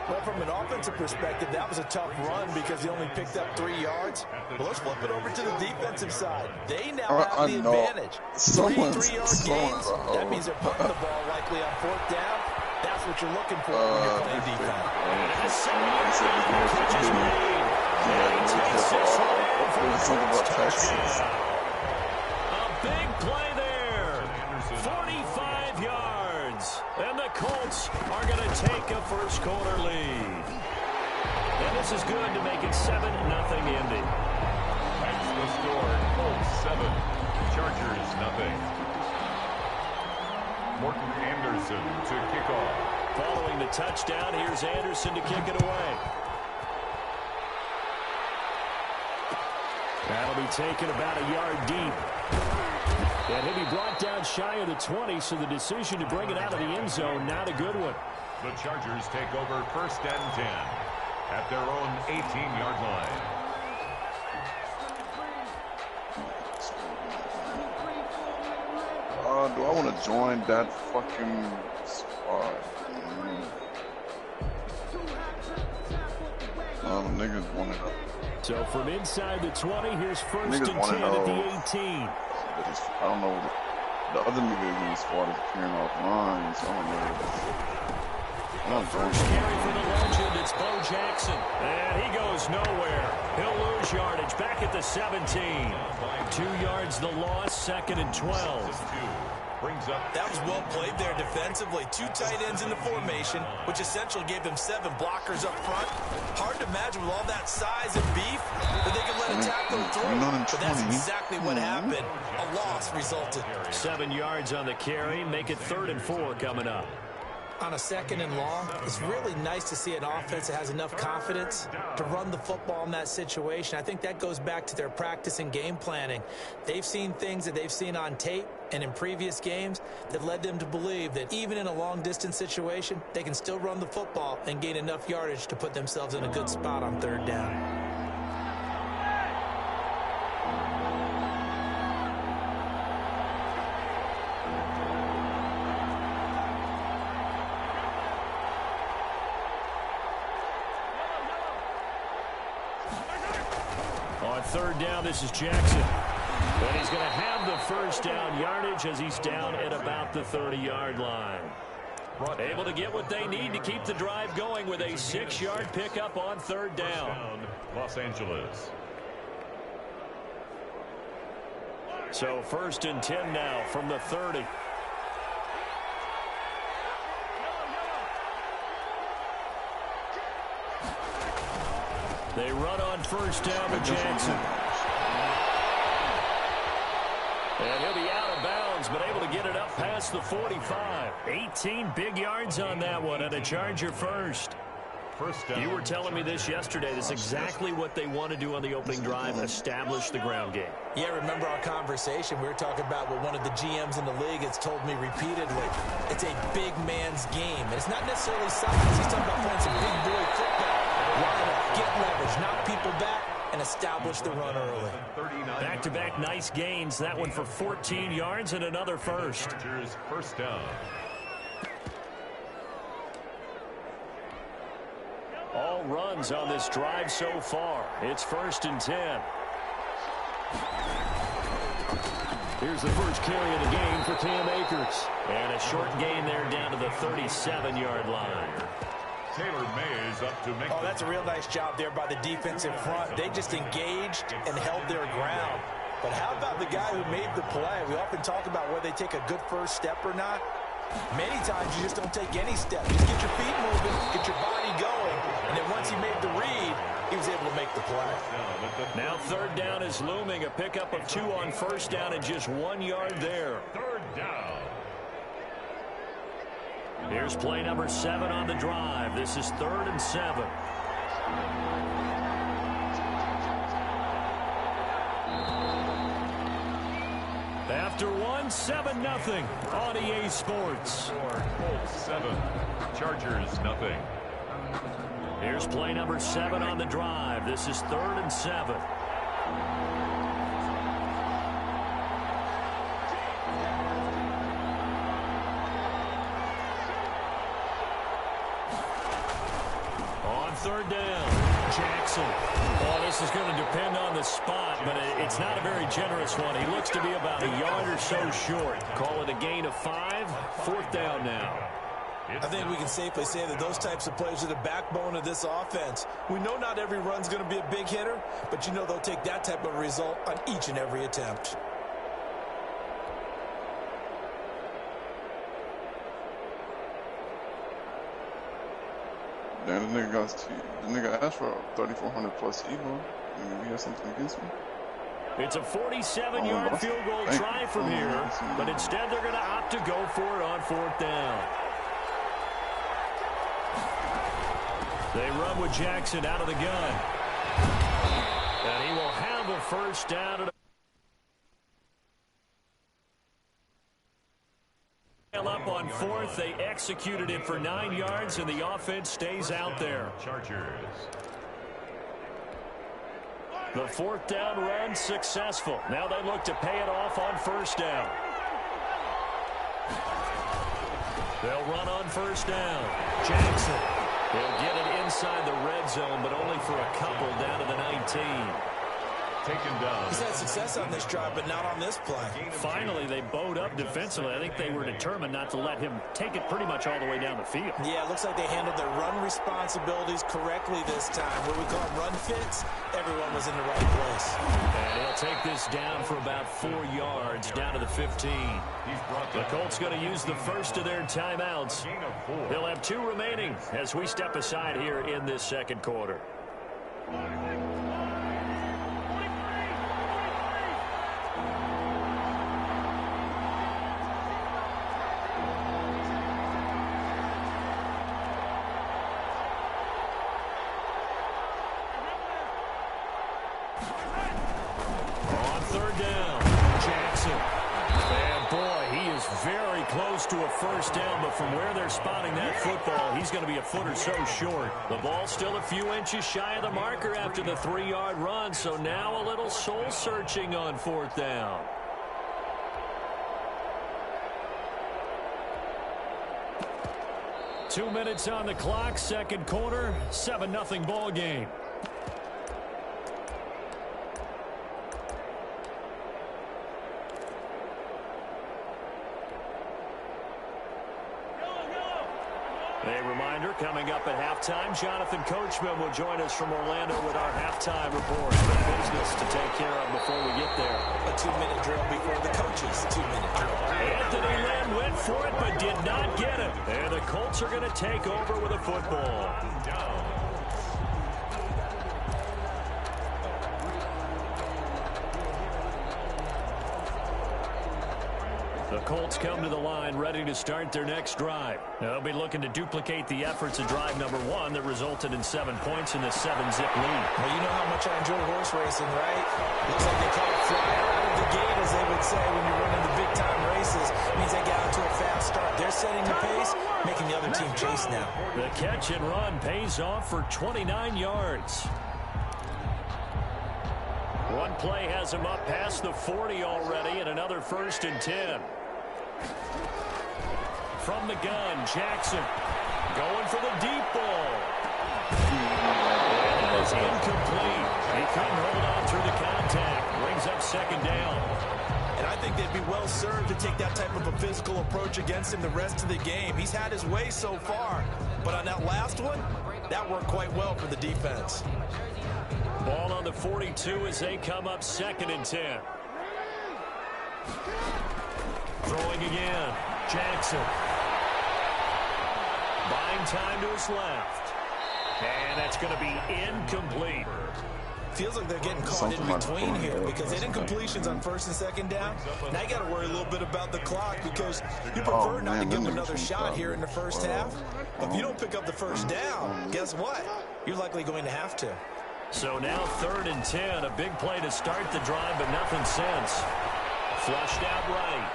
Speaker 1: Well, from an offensive perspective, that was a tough run because he only picked up 3 yards. Well, let's flip it over to the defensive side. They now have the advantage. 3 3-yard gains. That means they're putting the ball likely on 4th down. That's what you're looking for when you're playing defense.
Speaker 4: Big play there. 45 yards. And the Colts are going to take a first quarter lead. And this is good to make it 7-0 Indy.
Speaker 5: That's the score. Colts 7. Chargers 0. Morton Anderson to kick off.
Speaker 4: Following the touchdown, here's Anderson to kick it away. That'll be taken about a yard deep. And he'll be brought down shy of the 20, so the decision to bring it out of the end zone, not a good one.
Speaker 5: The Chargers take over 1st and 10 at their own 18-yard line.
Speaker 3: Do I want to join that fucking squad? Niggas want it up.
Speaker 4: So from inside the 20, here's 1st and 10 at the 18.
Speaker 3: I don't know. The other niggas in the squad is appearing offline, so I don't know.
Speaker 4: First carry for the legend, it's Bo Jackson. And he goes nowhere. He'll lose yardage back at the 17. 2 yards the loss, 2nd and 12.
Speaker 1: That was well played there defensively. 2 tight ends in the formation, which essentially gave them 7 blockers up front. Hard to imagine with all that size and beef that they could let a tackle through. But that's exactly what happened. A loss resulted.
Speaker 4: 7 yards on the carry. Make it 3rd and 4 coming up.
Speaker 1: On a 2nd and long, it's really nice to see an offense that has enough confidence to run the football in that situation. I think that goes back to their practice and game planning. They've seen things that they've seen on tape and in previous games that led them to believe that even in a long-distance situation, they can still run the football and gain enough yardage to put themselves in a good spot on 3rd down.
Speaker 4: On third down, this is Jackson. And he's going to have the first down yardage as he's down at about the 30-yard line. Able to get what they need to keep the drive going with a 6-yard pickup on third down.
Speaker 5: Los Angeles.
Speaker 4: So 1st and 10 now from the 30. They run on first down to Jackson. And he'll be out of bounds, but able to get it up past the 45. 18 big yards on that one, and a Charger first. You were telling me this yesterday. That's exactly what they want to do on the opening drive, establish the ground game.
Speaker 1: Yeah, remember our conversation? We were talking about what one of the GMs in the league has told me repeatedly. It's a big man's game. And it's not necessarily size. He's talking about playing some big boy football. Line up, get leverage, knock people back, and establish the run early.
Speaker 4: Back-to-back nice gains. That one for 14 yards and another first.
Speaker 5: First down.
Speaker 4: All runs on this drive so far. It's 1st and 10. Here's the first carry of the game for Cam Akers. And a short gain there down to the 37-yard line.
Speaker 5: Taylor Mays up to make.
Speaker 1: Oh, that's a real nice job there by the defensive front. They just engaged and held their ground. But how about the guy who made the play? We often talk about whether they take a good first step or not. Many times you just don't take any step. Just get your feet moving, get your body going, and then once he made the read, he was able to make the play.
Speaker 4: Now third down is looming. A pickup of 2 on first down and just 1 yard there.
Speaker 5: Third down.
Speaker 4: Here's play number 7 on the drive. This is 3rd and 7. After 1, 7-0 on EA Sports.
Speaker 5: Colts 7, Chargers nothing.
Speaker 4: Here's play number 7 on the drive. This is 3rd and 7. On third down, Jackson. Well, this is going to depend on the spot, but it's not a very generous one. He looks to be about a yard or so short. Call it a gain of 5. 4th down now.
Speaker 1: I think we can safely say that those types of plays are the backbone of this offense. We know not every run's going to be a big hitter, but you know they'll take that type of result on each and every attempt.
Speaker 3: Damn, the nigga asked for 3,400 plus elo. Maybe he has something against me.
Speaker 4: It's a 47-yard field goal try from here, but instead they're going to opt to go for it on 4th down. They run with Jackson out of the gun. And he will have a first down. Up on 4th, they executed it for 9 yards, and the offense stays out there.
Speaker 5: Chargers.
Speaker 4: The 4th down run successful. Now they look to pay it off on 1st down. They'll run on 1st down. Jackson. He'll get it inside the red zone, but only for a couple down to the 19.
Speaker 5: Taken down.
Speaker 1: He's had success on this drive, but not on this play.
Speaker 4: Finally, they bowed up defensively. I think they were determined not to let him take it pretty much all the way down the field.
Speaker 1: Yeah, it looks like they handled their run responsibilities correctly this time. What we call run fits, everyone was in the right place.
Speaker 4: And he'll take this down for about 4 yards, down to the 15. The Colts going to use the first of their timeouts. They'll have 2 remaining as we step aside here in this second quarter. To a first down, but from where they're spotting that football, he's going to be a foot or so short. The ball's still a few inches shy of the marker after the 3-yard run, so now a little soul-searching on 4th down. Two minutes on the clock, second quarter, 7-0 ball game. coming up at halftime. Jonathan Coachman will join us from Orlando with our halftime report. Business to take care of before we get there.
Speaker 1: A 2-minute drill before the coaches' 2-minute drill.
Speaker 4: Anthony Lynn went for it but did not get it. And the Colts are going to take over with a football. The Colts come to the line ready to start their next drive. They'll be looking to duplicate the efforts of drive number 1 that resulted in 7 points in the 7-zip lead.
Speaker 1: Well, you know how much I enjoy horse racing, right? Looks like they call it flyer out of the gate, as they would say when you're running the big-time races. It means they get out to a fast start. They're setting the pace, making the other team chase now.
Speaker 4: The catch and run pays off for 29 yards. One play has him up past the 40 already, and another 1st and 10. From the gun, Jackson going for the deep ball. It is incomplete. He couldn't hold on through the contact. Brings up 2nd down.
Speaker 1: And I think they'd be well served to take that type of a physical approach against him the rest of the game. He's had his way so far, but on that last one, that worked quite well for the defense.
Speaker 4: Ball on the 42 as they come up 2nd and 10. Throwing again. Jackson. Buying time to his left. And that's going to be incomplete.
Speaker 1: Feels like they're getting caught in between here because incompletions on 1st and 2nd down. Now you got to worry a little bit about the clock because you prefer not to give them another shot here in the first half. But if you don't pick up the 1st down, guess what? You're likely going to have to.
Speaker 4: So now 3rd and 10. A big play to start the drive, but nothing since. Flushed out right.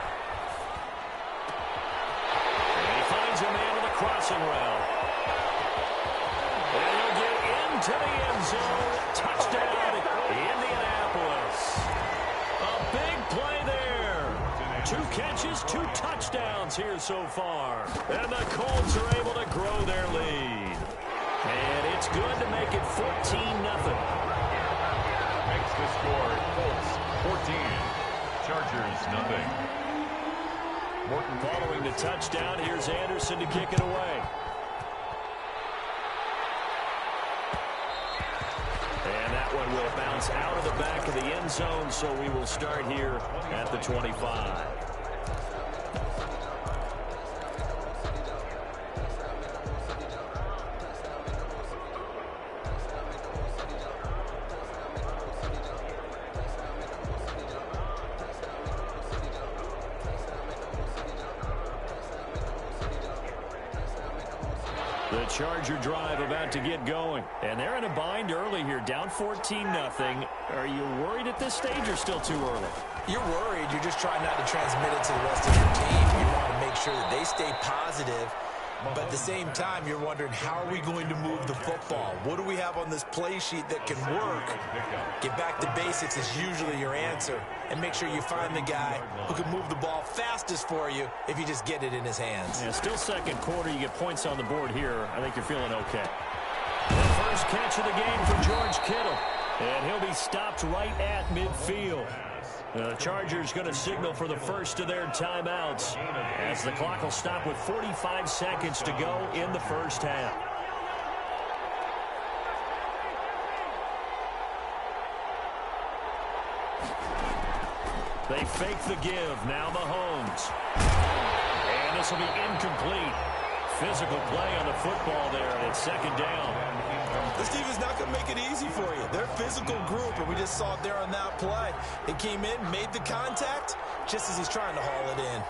Speaker 4: And he finds a man with a crossing route. And he'll get into the end zone. Touchdown, Indianapolis. A big play there. 2 catches, 2 touchdowns here so far. And the Colts are able to grow their lead. And it's good to make it 14-0.
Speaker 5: Makes the score Colts 14, Chargers 0.
Speaker 4: Morton following the touchdown. Here's Anderson to kick it away. And that one will bounce out of the back of the end zone, so we will start here at the 25. The Charger drive about to get going. And they're in a bind early here, down 14-0. Are you worried at this stage or still too early?
Speaker 1: You're worried. You're just trying not to transmit it to the rest of your team. You want to make sure that they stay positive. But at the same time, you're wondering, how are we going to move the football? What do we have on this play sheet that can work? Get back to basics is usually your answer. And make sure you find the guy who can move the ball fastest for you if you just get it in his hands.
Speaker 4: Yeah, still 2nd quarter. You get points on the board here. I think you're feeling okay. The first catch of the game for George Kittle. And he'll be stopped right at midfield. The Chargers going to signal for the first of their timeouts as the clock will stop with 45 seconds to go in the first half. They fake the give. Now Mahomes. And this will be incomplete. Physical play on the football there, and it's 2nd down.
Speaker 1: This team is not going to make it easy for you. They're a physical group, and we just saw it there on that play. They came in, made the contact, just as he's trying to haul it in.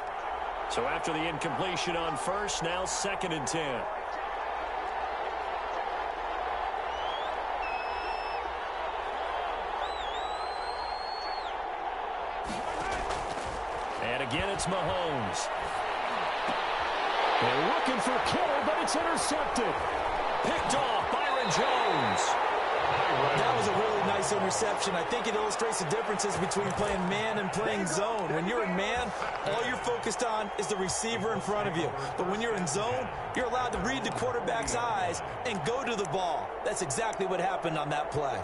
Speaker 4: So after the incompletion on 1st, now 2nd and 10. And again, it's Mahomes. They're looking for Kittle, but it's intercepted. Picked off, Byron Jones.
Speaker 1: That was a really nice interception. I think it illustrates the differences between playing man and playing zone. When you're in man, all you're focused on is the receiver in front of you. But when you're in zone, you're allowed to read the quarterback's eyes and go to the ball. That's exactly what happened on that play.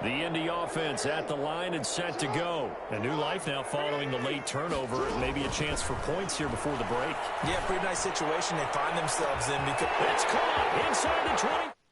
Speaker 4: The Indy offense at the line and set to go. A new life now following the late turnover. Maybe a chance for points here before the break.
Speaker 1: Yeah, pretty nice situation they find themselves in because
Speaker 4: it's caught inside the 20.